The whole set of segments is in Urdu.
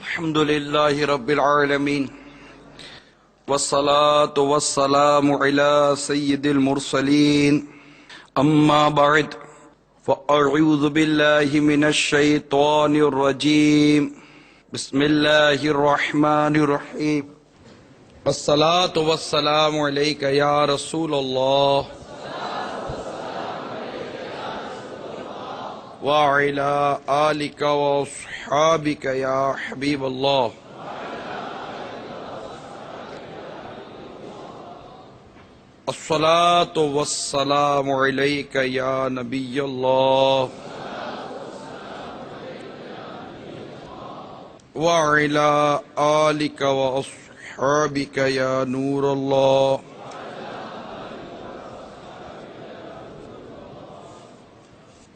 الحمد لله رب العالمين والصلاة والسلام على سيد المرسلين أما بعد فأعوذ بالله من الشيطان الرجيم بسم الله الرحمن الرحيم الصلاة والسلام عليك يا رسول الله وعلى آلك وأصحابك يا حبيب الله الصلاة والسلام عليك يا نبي الله وعلى آلك وأصحابك يا نور الله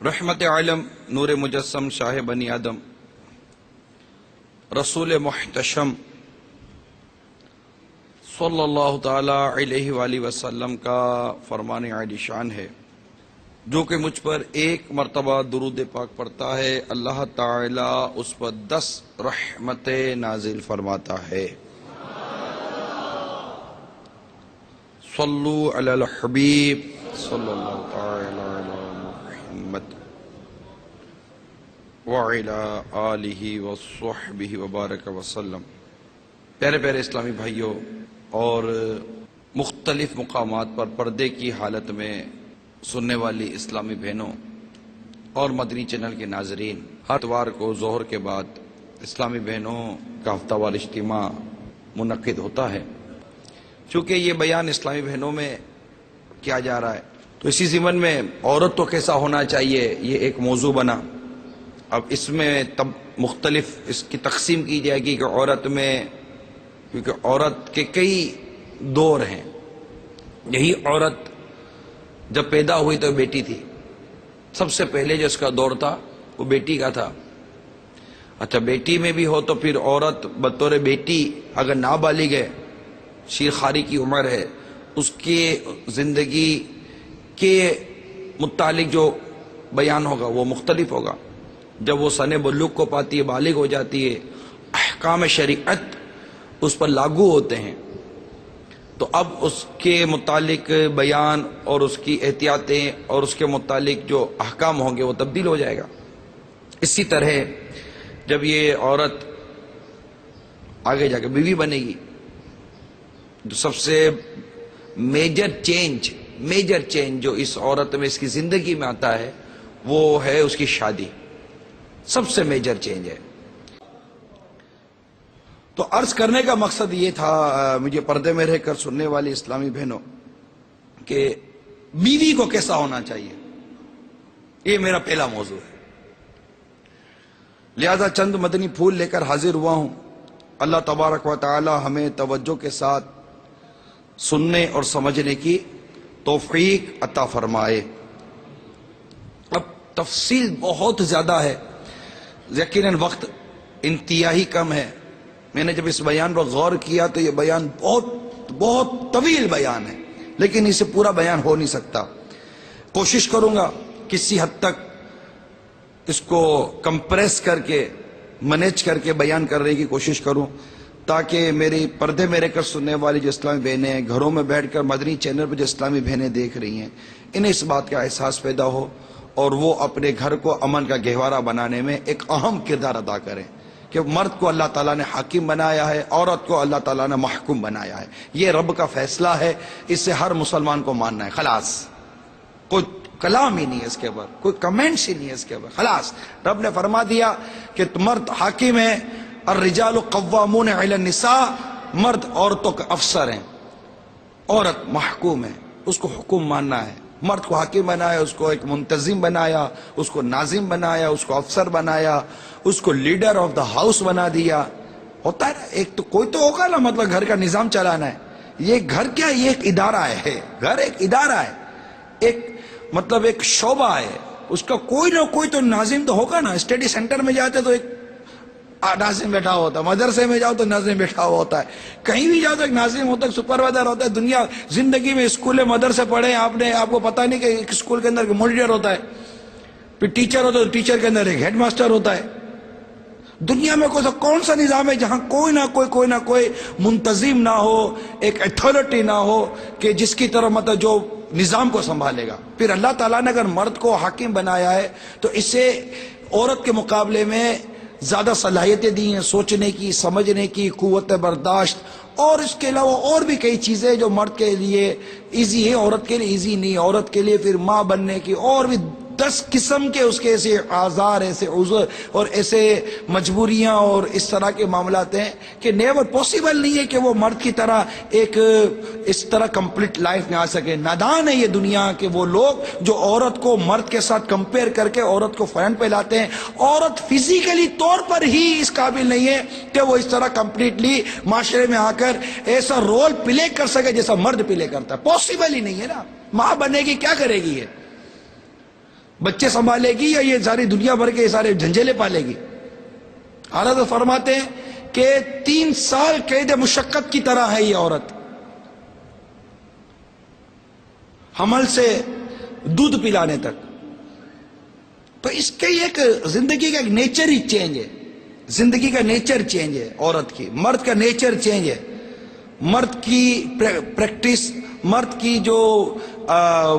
رحمت عالم نور مجسم شاہ بنی آدم رسول محتشم صلی اللہ تعالی علیہ وآلہ وسلم کا فرمان عالی شان ہے، جو کہ مجھ پر ایک مرتبہ درود پاک پڑھتا ہے اللہ تعالی اس پر 10 رحمتیں نازل فرماتا ہے۔ صلو علی الحبیب صلی اللہ تعالی علی محمد وعلی آلہ وصحبہ وبارک وسلم۔ پیارے پیارے اسلامی بھائیوں اور مختلف مقامات پر پردے کی حالت میں سننے والی اسلامی بہنوں اور مدنی چینل کے ناظرین، ہر اتوار کو ظہر کے بعد اسلامی بہنوں کا ہفتہ وار اجتماع منعقد ہوتا ہے۔ چونکہ یہ بیان اسلامی بہنوں میں کیا جا رہا ہے تو اسی ضمن میں عورت تو کیسا ہونا چاہیے یہ ایک موضوع بنا۔ اب اس میں مختلف اس کی تقسیم کی جائے گی کہ عورت میں، کیونکہ عورت کے کئی دور ہیں۔ یہی عورت جب پیدا ہوئی تو بیٹی تھی، سب سے پہلے جو اس کا دور تھا وہ بیٹی کا تھا۔ اچھا، بیٹی میں بھی ہو تو پھر عورت بطور بیٹی اگر نابالغ ہے، شیرخواری کی عمر ہے، اس کی زندگی کے متعلق جو بیان ہوگا وہ مختلف ہوگا۔ جب وہ سن بلوغ کو پاتی ہے، بالغ ہو جاتی ہے، احکام شریعت اس پر لاگو ہوتے ہیں، تو اب اس کے متعلق بیان اور اس کی احتیاطیں اور اس کے متعلق جو احکام ہوں گے وہ تبدیل ہو جائے گا۔ اسی طرح جب یہ عورت آگے جا کے بیوی بنے گی تو سب سے میجر چینج جو اس عورت میں، اس کی زندگی میں آتا ہے وہ ہے اس کی شادی۔ سب سے میجر چینج ہے۔ تو عرض کرنے کا مقصد یہ تھا مجھے پردے میں رہ کر سننے والی اسلامی بہنوں کہ بیوی کو کیسا ہونا چاہیے، یہ میرا پہلا موضوع ہے۔ لہذا چند مدنی پھول لے کر حاضر ہوا ہوں۔ اللہ تبارک و تعالی ہمیں توجہ کے ساتھ سننے اور سمجھنے کی توفیق عطا فرمائے۔ اب تفصیل بہت زیادہ ہے، یقیناً وقت انتہائی کم ہے۔ میں نے جب اس بیان پر غور کیا تو یہ بیان بہت طویل بیان ہے، لیکن اسے پورا بیان ہو نہیں سکتا۔ کوشش کروں گا کسی حد تک اس کو کمپریس کر کے، مینیج کر کے بیان کرنے کی کوشش کروں، تاکہ میری پردے میں رہ کر سننے والی جو اسلامی بہنیں ہیں، گھروں میں بیٹھ کر مدنی چینل پر جو اسلامی بہنیں دیکھ رہی ہیں، انہیں اس بات کا احساس پیدا ہو اور وہ اپنے گھر کو امن کا گہوارہ بنانے میں ایک اہم کردار ادا کریں کہ مرد کو اللہ تعالیٰ نے حاکم بنایا ہے، عورت کو اللہ تعالیٰ نے محکوم بنایا ہے۔ یہ رب کا فیصلہ ہے، اس سے ہر مسلمان کو ماننا ہے۔ خلاص، کوئی کلام ہی نہیں ہے اس کے اوپر، کوئی کمنٹس ہی نہیں ہے اس کے اوپر۔ خلاص، رب نے فرما دیا کہ مرد حاکم ہے، الرجال قوامون علی النساء، مرد عورتوں کے افسر ہیں، عورت محکوم ہے، اس کو حکم ماننا ہے۔ مرد کو حاکم بنایا، اس کو ایک منتظم بنایا، اس کو ناظم بنایا، اس کو افسر بنایا، اس کو لیڈر آف دا ہاؤس بنا دیا۔ ہوتا ہے نا، ایک تو کوئی تو ہوگا نا، مطلب گھر کا نظام چلانا ہے۔ یہ گھر کیا، یہ ایک ادارہ ہے، گھر ایک ادارہ ہے، ایک مطلب ایک شعبہ ہے، اس کا کوئی نہ کوئی تو ناظم تو ہوگا نا۔ اسٹڈی سینٹر میں جاتے تو ایک ناظم بیٹھا ہوتا ہے، مدرسے میں جاؤ تو ناظم بیٹھا ہوا ہوتا ہے، کہیں بھی جاؤ تو ایک ناظم ہوتا ہے، سپروائزر ہوتا ہے۔ دنیا زندگی میں اسکول مدرسے پڑھے آپ کو پتہ نہیں کہ ایک اسکول کے اندر ایک مانیٹر ہوتا ہے، پھر ٹیچر ہوتا ہے، ٹیچر کے اندر ایک ہیڈ ماسٹر ہوتا ہے، دنیا میں کون سا نظام ہے جہاں کوئی نہ کوئی منتظم نہ ہو، ایک اتھارٹی نہ ہو کہ جس کی طرف مطلب جو نظام کو سنبھالے گا۔ پھر اللہ تعالیٰ نے اگر مرد کو حاکم بنایا ہے تو اسے عورت کے مقابلے میں زیادہ صلاحیتیں دی ہیں، سوچنے کی، سمجھنے کی، قوت برداشت، اور اس کے علاوہ اور بھی کئی چیزیں جو مرد کے لیے ایزی ہے عورت کے لیے ایزی نہیں۔ عورت کے لیے پھر ماں بننے کی اور بھی 10 قسم کے اس کے ایسے آزار، ایسے عذر اور ایسے مجبوریاں اور اس طرح کے معاملات ہیں کہ نیور پاسبل نہیں ہے کہ وہ مرد کی طرح ایک اس طرح کمپلیٹ لائف میں آ سکے۔ نادان ہے یہ دنیا کے وہ لوگ جو عورت کو مرد کے ساتھ کمپیئر کر کے عورت کو فرنٹ پہ لاتے ہیں۔ عورت فزیکلی طور پر ہی اس قابل نہیں ہے کہ وہ اس طرح کمپلیٹلی معاشرے میں آ کر ایسا رول پلے کر سکے جیسا مرد پلے کرتا ہے۔ پاسبل ہی نہیں ہے نا۔ ماں بنے گی، کیا کرے گی؟ یہ بچے سنبھالے گی یا یہ ساری دنیا بھر کے سارے جھنجھیلے پالے گی؟ حضرت فرماتے ہیں کہ 3 سال قید مشقت کی طرح ہے یہ عورت، حمل سے دودھ پلانے تک۔ تو اس کے ایک زندگی کا ایک نیچر ہی چینج ہے، زندگی کا نیچر چینج ہے عورت کی، مرد کا نیچر چینج ہے۔ مرد کی پریکٹس، مرد کی جو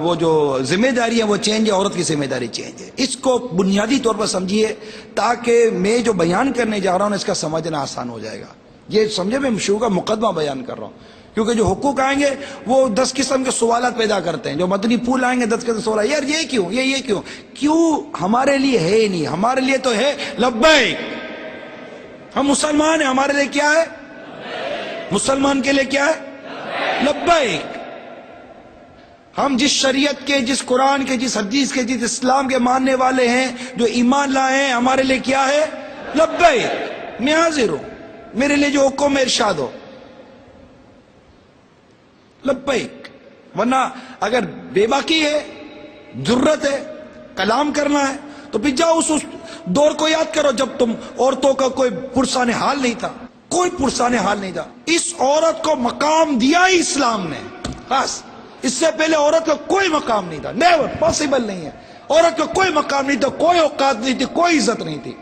وہ جو ذمہ داری ہے وہ چینج ہے، عورت کی ذمہ داری چینج ہے۔ اس کو بنیادی طور پر سمجھیے تاکہ میں جو بیان کرنے جا رہا ہوں اس کا سمجھنا آسان ہو جائے گا۔ یہ سمجھے میں شروع کا مقدمہ بیان کر رہا ہوں، کیونکہ جو حقوق آئیں گے وہ 10 قسم کے سوالات پیدا کرتے ہیں۔ جو مدنی پھول آئیں گے 10 قسم کے سوال، یار یہ کیوں، یہ کیوں ہمارے لیے ہے ہی نہیں۔ ہمارے لیے تو ہے لبیک، ہم مسلمان ہیں، ہمارے لیے کیا ہے؟ مسلمان کے لیے کیا ہے؟ لبیک۔ ہم جس شریعت کے، جس قرآن کے، جس حدیث کے، جس اسلام کے ماننے والے ہیں، جو ایمان لائے ہیں، ہمارے لیے کیا ہے؟ لبیک، میں حاضر ہوں، میرے لیے جو حکم ارشاد ہو، لبیک۔ ورنہ اگر بے باکی ہے، ضرورت ہے، کلام کرنا ہے تو پھر جاؤ اس دور کو یاد کرو جب تم عورتوں کا کوئی پرسان حال نہیں تھا، کوئی پرسان حال نہیں تھا۔ اس عورت کو مقام دیا ہی اسلام نے، بس۔ اس سے پہلے عورت کا کوئی مقام نہیں تھا، نیور پاسبل نہیں ہے۔ عورت کا کوئی مقام نہیں تھا، کوئی اوقات نہیں تھی، کوئی عزت نہیں تھی،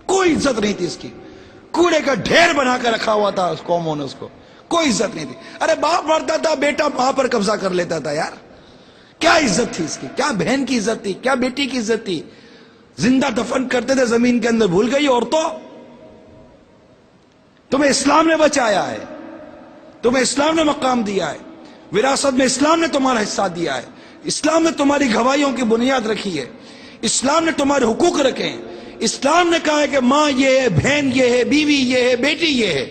کوئی عزت نہیں تھی۔ اس کی کوڑے کا ڈھیر بنا کر رکھا ہوا تھا اس قوموں نے، اس کو کوئی عزت نہیں تھی۔ ارے باپ مرتا تھا، بیٹا ماں پر قبضہ کر لیتا تھا۔ یار کیا عزت تھی اس کی؟ کیا بہن کی عزت تھی؟ کیا بیٹی کی عزت تھی؟ زندہ دفن کرتے تھے زمین کے اندر۔ بھول گئی عورتوں؟ تمہیں اسلام نے بچایا ہے، تمہیں اسلام نے مقام دیا ہے، وراثت میں اسلام نے تمہارا حصہ دیا ہے، اسلام نے تمہاری گواہیوں کی بنیاد رکھی ہے، اسلام نے تمہارے حقوق رکھے ہیں، اسلام نے کہا ہے کہ ماں یہ ہے، بہن یہ ہے، بیوی یہ ہے، بیٹی یہ ہے۔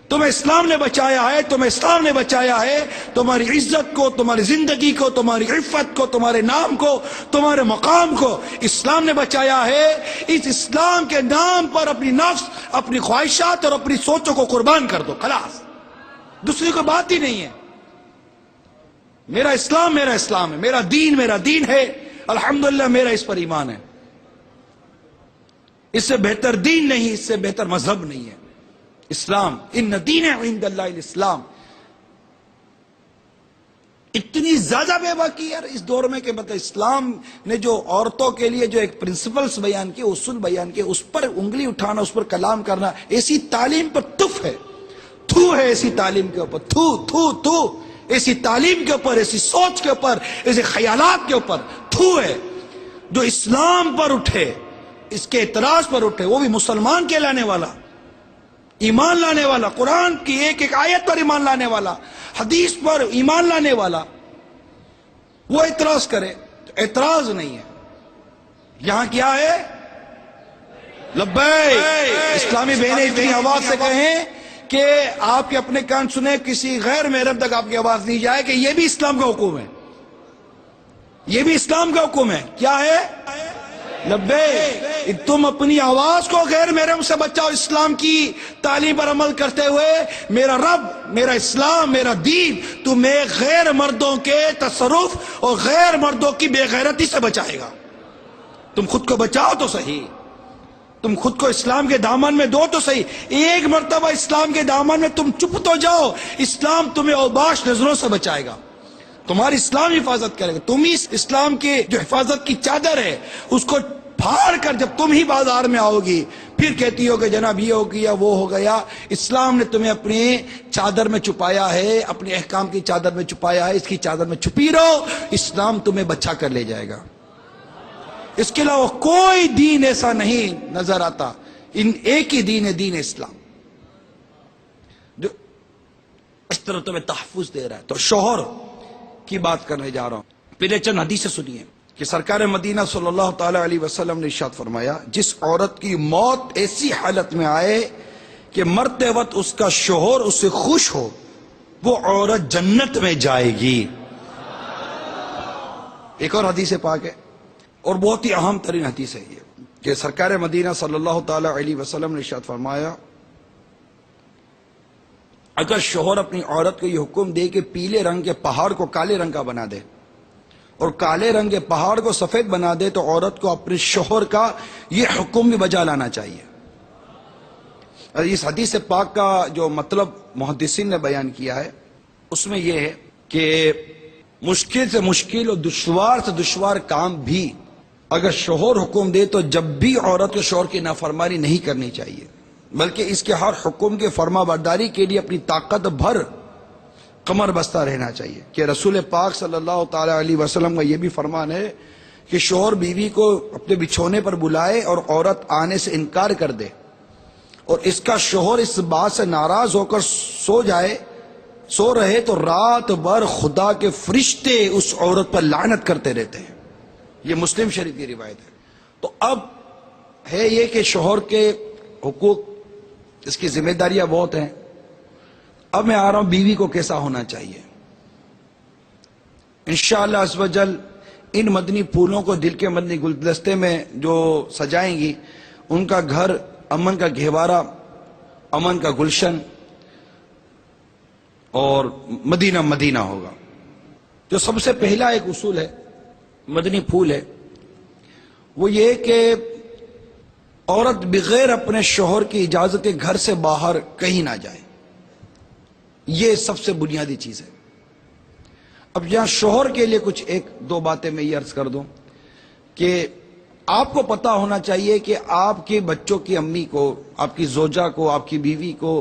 تمہیں اسلام نے بچایا ہے، تمہیں اسلام نے بچایا ہے، تمہاری عزت کو، تمہاری زندگی کو، تمہاری عفت کو، تمہارے نام کو، تمہارے مقام کو اسلام نے بچایا ہے۔ اس اسلام کے نام پر اپنی نفس، اپنی خواہشات اور اپنی سوچوں کو قربان کر دو، خلاص، دوسری کوئی بات ہی نہیں ہے۔ میرا اسلام میرا اسلام ہے، میرا دین ہے، الحمدللہ میرا اس پر ایمان ہے۔ اس سے بہتر دین نہیں، اس سے بہتر مذہب نہیں ہے اسلام۔ ان دین عند اللہ الاسلام۔ اتنی زیادہ بے باکی یار اس دور میں کہ مطلب اسلام نے جو عورتوں کے لیے جو ایک پرنسپلز بیان کیے، اصول بیان کیے، اس پر انگلی اٹھانا، اس پر کلام کرنا، ایسی تعلیم پر تف ہے، تھو ہے ایسی تعلیم کے اوپر، تھو ایسی تعلیم کے اوپر، ایسی سوچ کے اوپر، ایسے خیالات کے اوپر تھو ہے۔ جو اسلام پر اٹھے، اس کے اعتراض پر اٹھے، وہ بھی مسلمان کہلانے والا، ایمان لانے والا، قرآن کی ایک ایک آیت پر ایمان لانے والا، حدیث پر ایمان لانے والا، وہ اعتراض کرے تو اعتراض نہیں ہے۔ یہاں کیا ہے؟ لبیک۔ اسلامی بہنیں اتنی آواز سے کہیں کہ آپ کے اپنے کان سنیں، کسی غیر محرم تک آپ کی آواز نہیں جائے کہ یہ بھی اسلام کا حکم ہے، یہ بھی اسلام کا حکم ہے۔ کیا ہے؟ لبیک۔ تم اپنی آواز کو غیر محرم سے بچاؤ، اسلام کی تعلیم پر عمل کرتے ہوئے۔ میرا رب، میرا اسلام، میرا دین تمہیں غیر مردوں کے تصرف اور غیر مردوں کی بے غیرتی سے بچائے گا۔ تم خود کو بچاؤ تو صحیح، تم خود کو اسلام کے دامن میں دو تو صحیح۔ ایک مرتبہ اسلام کے دامن میں تم چپ تو جاؤ، اسلام تمہیں اوباش نظروں سے بچائے گا، تمہاری اسلام حفاظت کرے گا۔ تم ہی اسلام کے جو حفاظت کی چادر ہے اس کو پھاڑ کر جب تم ہی بازار میں آؤ گی پھر کہتی ہو کہ جناب یہ ہو گیا وہ ہو گیا. اسلام نے تمہیں اپنی چادر میں چھپایا ہے, اپنے احکام کی چادر میں چھپایا ہے, اس کی چادر میں چھپی رہو, اسلام تمہیں بچا کر لے جائے گا. اس کے علاوہ کوئی دین ایسا نہیں نظر آتا, ان ایک ہی دین ہے, دین اسلام, جو اس طرح تمہیں تحفظ دے رہا ہے. تو شوہر کی بات کرنے جا رہا ہوں. پھر چند حدیثیں سنیے کہ سرکار مدینہ صلی اللہ تعالی علیہ وسلم نے ارشاد فرمایا, جس عورت کی موت ایسی حالت میں آئے کہ مرتے وقت اس کا شوہر اس سے خوش ہو, وہ عورت جنت میں جائے گی. ایک اور حدیث پاک ہے اور بہت ہی اہم ترین حدیث ہے یہ کہ سرکار مدینہ صلی اللہ تعالی علیہ وسلم نے ارشاد فرمایا, اگر شوہر اپنی عورت کو یہ حکم دے کہ پیلے رنگ کے پہاڑ کو کالے رنگ کا بنا دے اور کالے رنگ کے پہاڑ کو سفید بنا دے, تو عورت کو اپنے شوہر کا یہ حکم بھی بجا لانا چاہیے. اس حدیث پاک کا جو مطلب محدثین نے بیان کیا ہے اس میں یہ ہے کہ مشکل سے مشکل اور دشوار سے دشوار کام بھی اگر شوہر حکم دے تو جب بھی عورت کو شوہر کی نافرمانی نہیں کرنی چاہیے, بلکہ اس کے ہر حکم کے فرما برداری کے لیے اپنی طاقت بھر کمر بستہ رہنا چاہیے. کہ رسول پاک صلی اللہ تعالی علیہ وسلم کا یہ بھی فرمان ہے کہ شوہر بیوی کو اپنے بچھونے پر بلائے اور عورت آنے سے انکار کر دے, اور اس کا شوہر اس بات سے ناراض ہو کر سو رہے تو رات بھر خدا کے فرشتے اس عورت پر لعنت کرتے رہتے ہیں. یہ مسلم شریف کی روایت ہے. تو اب ہے یہ کہ شوہر کے حقوق, اس کی ذمہ داریاں بہت ہیں. اب میں آ رہا ہوں بیوی کو کیسا ہونا چاہیے. انشاءاللہ عز و جل ان مدنی پھولوں کو دل کے مدنی گلدستے میں جو سجائیں گی ان کا گھر امن کا گہوارہ, امن کا گلشن اور مدینہ مدینہ ہوگا. جو سب سے پہلا ایک اصول ہے مدنی پھول ہے وہ یہ کہ عورت بغیر اپنے شوہر کی اجازت کے گھر سے باہر کہیں نہ جائے. یہ سب سے بنیادی چیز ہے. اب یہاں شوہر کے لیے کچھ ایک دو باتیں میں یہ عرض کر دوں کہ آپ کو پتا ہونا چاہیے کہ آپ کے بچوں کی امی کو, آپ کی زوجہ کو, آپ کی بیوی کو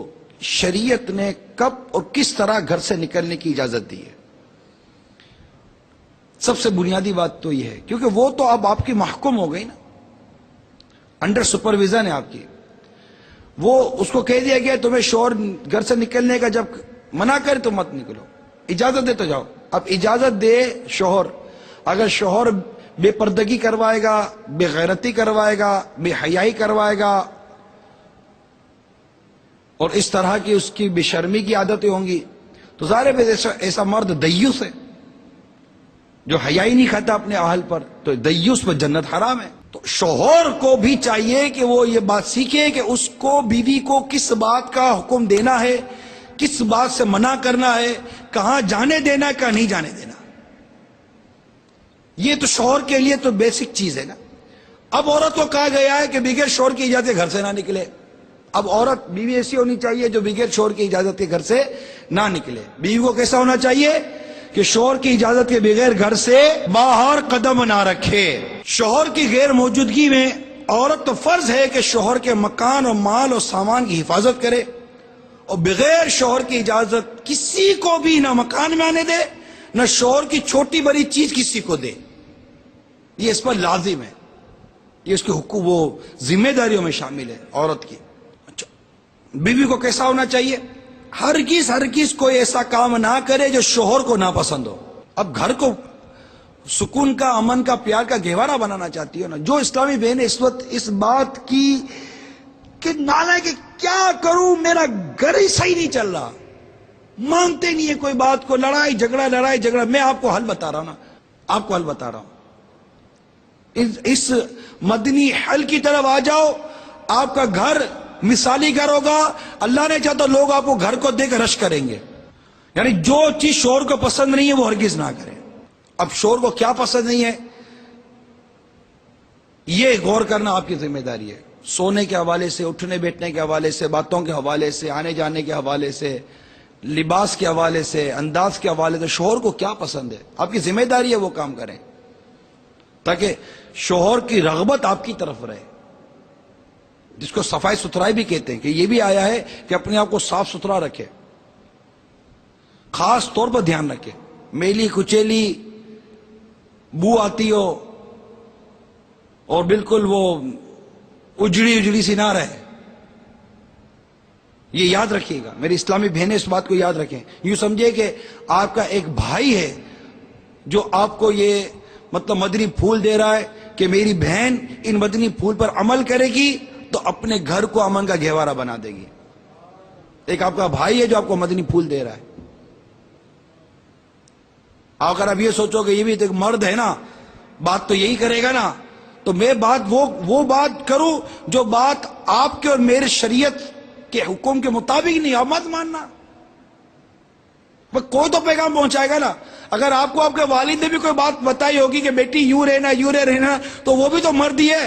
شریعت نے کب اور کس طرح گھر سے نکلنے کی اجازت دی ہے. سب سے بنیادی بات تو یہ ہے کیونکہ وہ تو اب آپ کی محکوم ہو گئی نا, انڈر سپرویژن ہے آپ کی. وہ اس کو کہہ دیا گیا تمہیں شوہر گھر سے نکلنے کا, جب منع کرے تو مت نکلو, اجازت دے تو جاؤ. اب اجازت دے شوہر, اگر شوہر بے پردگی کروائے گا, بے غیرتی کروائے گا, بے حیائی کروائے گا اور اس طرح کی اس کی بے شرمی کی عادتیں ہوں گی تو ظاہر ہے ایسا مرد دیوس ہے جو حیائی نہیں کھاتا اپنے اہل پر, تو دیوس پر جنت حرام ہے. تو شوہر کو بھی چاہیے کہ وہ یہ بات سیکھے کہ اس کو بیوی کو کس بات کا حکم دینا ہے, کس بات سے منع کرنا ہے, کہاں جانے دینا ہے, کہاں نہیں جانے دینا. یہ تو شوہر کے لیے تو بیسک چیز ہے نا. اب عورت کو کہا گیا ہے کہ بغیر شوہر کی اجازت گھر سے نہ نکلے. اب عورت بیوی ایسی ہونی چاہیے جو بغیر شوہر کی اجازت کے گھر سے نہ نکلے. بیوی کو کیسا ہونا چاہیے کہ شوہر کی اجازت کے بغیر گھر سے باہر قدم نہ رکھے. شوہر کی غیر موجودگی میں عورت تو فرض ہے کہ شوہر کے مکان اور مال اور سامان کی حفاظت کرے, اور بغیر شوہر کی اجازت کسی کو بھی نہ مکان میں آنے دے, نہ شوہر کی چھوٹی بڑی چیز کسی کو دے. یہ اس پر لازم ہے, یہ اس کے حقوق وہ ذمہ داریوں میں شامل ہے عورت کی. اچھا, بیوی کو کیسا ہونا چاہیے؟ ہرگز کوئی ایسا کام نہ کرے جو شوہر کو ناپسند ہو. اب گھر کو سکون کا, امن کا, پیار کا گہوارہ بنانا چاہتی ہو نا. جو اسلامی بہن اس وقت اس بات کی کہ نالا کہ کیا کروں, میرا گھر ہی صحیح نہیں چل رہا, مانتے نہیں ہے کوئی بات کو, لڑائی جھگڑا. میں آپ کو حل بتا رہا ہوں نا, آپ کو حل بتا رہا ہوں. اس مدنی حل کی طرف آ جاؤ, آپ کا گھر مثالی گھر ہوگا. اللہ نے چاہتا لوگ آپ کو گھر کو دیکھ رش کریں گے. یعنی جو چیز شوہر کو پسند نہیں ہے وہ ہرگز نہ کریں. اب شوہر کو کیا پسند نہیں ہے یہ غور کرنا آپ کی ذمہ داری ہے. سونے کے حوالے سے, اٹھنے بیٹھنے کے حوالے سے, باتوں کے حوالے سے, آنے جانے کے حوالے سے, لباس کے حوالے سے, انداز کے حوالے سے, شوہر کو کیا پسند ہے آپ کی ذمہ داری ہے وہ کام کریں. تاکہ شوہر کی رغبت آپ کی طرف رہے، جس کو صفائی ستھرائی بھی کہتے ہیں، کہ یہ بھی آیا ہے کہ اپنے آپ کو صاف ستھرا رکھے، خاص طور پر دھیان رکھے، میلی کچیلی بو آتی ہو اور بالکل وہ اجڑی سی نہ رہے، یہ یاد رکھیے گا میری اسلامی بہنیں، اس بات کو یاد رکھیں۔ یوں سمجھے کہ آپ کا ایک بھائی ہے جو آپ کو یہ مطلب مدنی پھول دے رہا ہے کہ میری بہن ان مدنی پھول پر عمل کرے گی تو اپنے گھر کو امن کا گہوارہ بنا دے گی۔ ایک آپ کا بھائی ہے جو آپ کو مدنی پھول دے رہا ہے۔ اگر آپ یہ سوچو کہ یہ بھی ایک مرد ہے نا، بات تو یہی کرے گا نا، تو میں بات وہ بات کروں جو بات آپ کے اور میرے شریعت کے حکم کے مطابق نہیں، آپ مت ماننا۔ کوئی تو پیغام پہنچائے گا نا۔ اگر آپ کو آپ کے والد نے بھی کوئی بات بتائی ہوگی کہ بیٹی یوں رہنا، تو وہ بھی تو مرد ہی ہے۔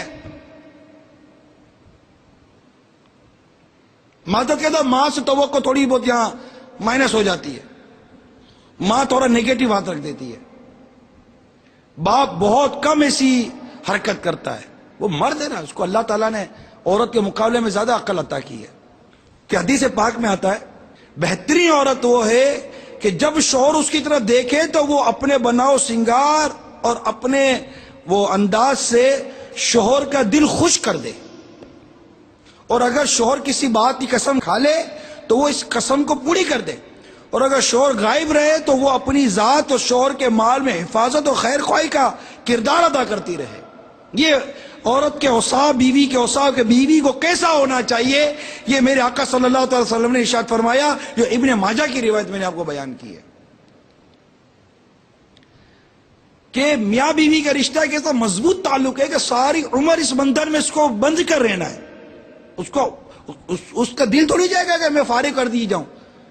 مدد کہتا ماں سے توقع تھوڑی بہت یہاں مائنس ہو جاتی ہے، ماں تھوڑا نیگیٹو بات رکھ دیتی ہے، باپ بہت کم ایسی حرکت کرتا ہے، وہ مرد ہے نا، اس کو اللہ تعالیٰ نے عورت کے مقابلے میں زیادہ عقل عطا کی ہے۔ کہ حدیث پاک میں آتا ہے بہترین عورت وہ ہے کہ جب شوہر اس کی طرف دیکھے تو وہ اپنے بناؤ سنگار اور اپنے وہ انداز سے شوہر کا دل خوش کر دے، اور اگر شوہر کسی بات کی قسم کھا لے تو وہ اس قسم کو پوری کر دے، اور اگر شوہر غائب رہے تو وہ اپنی ذات اور شوہر کے مال میں حفاظت اور خیر خواہی کا کردار ادا کرتی رہے۔ یہ عورت کے اوصاف، بیوی کے اوصاف کہ بیوی کو کیسا ہونا چاہیے، یہ میرے آقا صلی اللہ علیہ وسلم نے ارشاد فرمایا، جو ابن ماجہ کی روایت میں نے آپ کو بیان کی ہے، کہ میاں بیوی کا رشتہ ایک ایسا مضبوط تعلق ہے کہ ساری عمر اس بندھن میں اس کو بندھ کر رہنا ہے۔ اس کا دل تھوڑی جائے گا کہ میں فارغ کر دی جاؤں،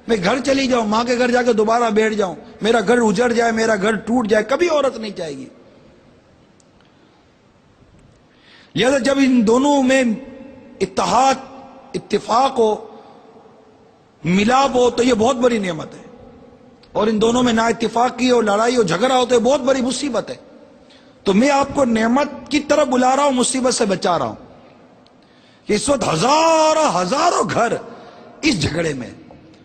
میں گھر چلی جاؤں، ماں کے گھر جا کے دوبارہ بیٹھ جاؤں، میرا گھر اجڑ جائے، میرا گھر ٹوٹ جائے، کبھی عورت نہیں چاہے گی۔ لہذا جب ان دونوں میں اتحاد، اتفاق ہو، ملاپ ہو تو یہ بہت بڑی نعمت ہے، اور ان دونوں میں نا اتفاقی ہو، لڑائی ہو، جھگڑا ہو تو یہ بہت بڑی مصیبت ہے۔ تو میں آپ کو نعمت کی طرف بلا رہا ہوں، مصیبت سے بچا رہا ہوں کہ اس وقت ہزاروں گھر اس جھگڑے میں،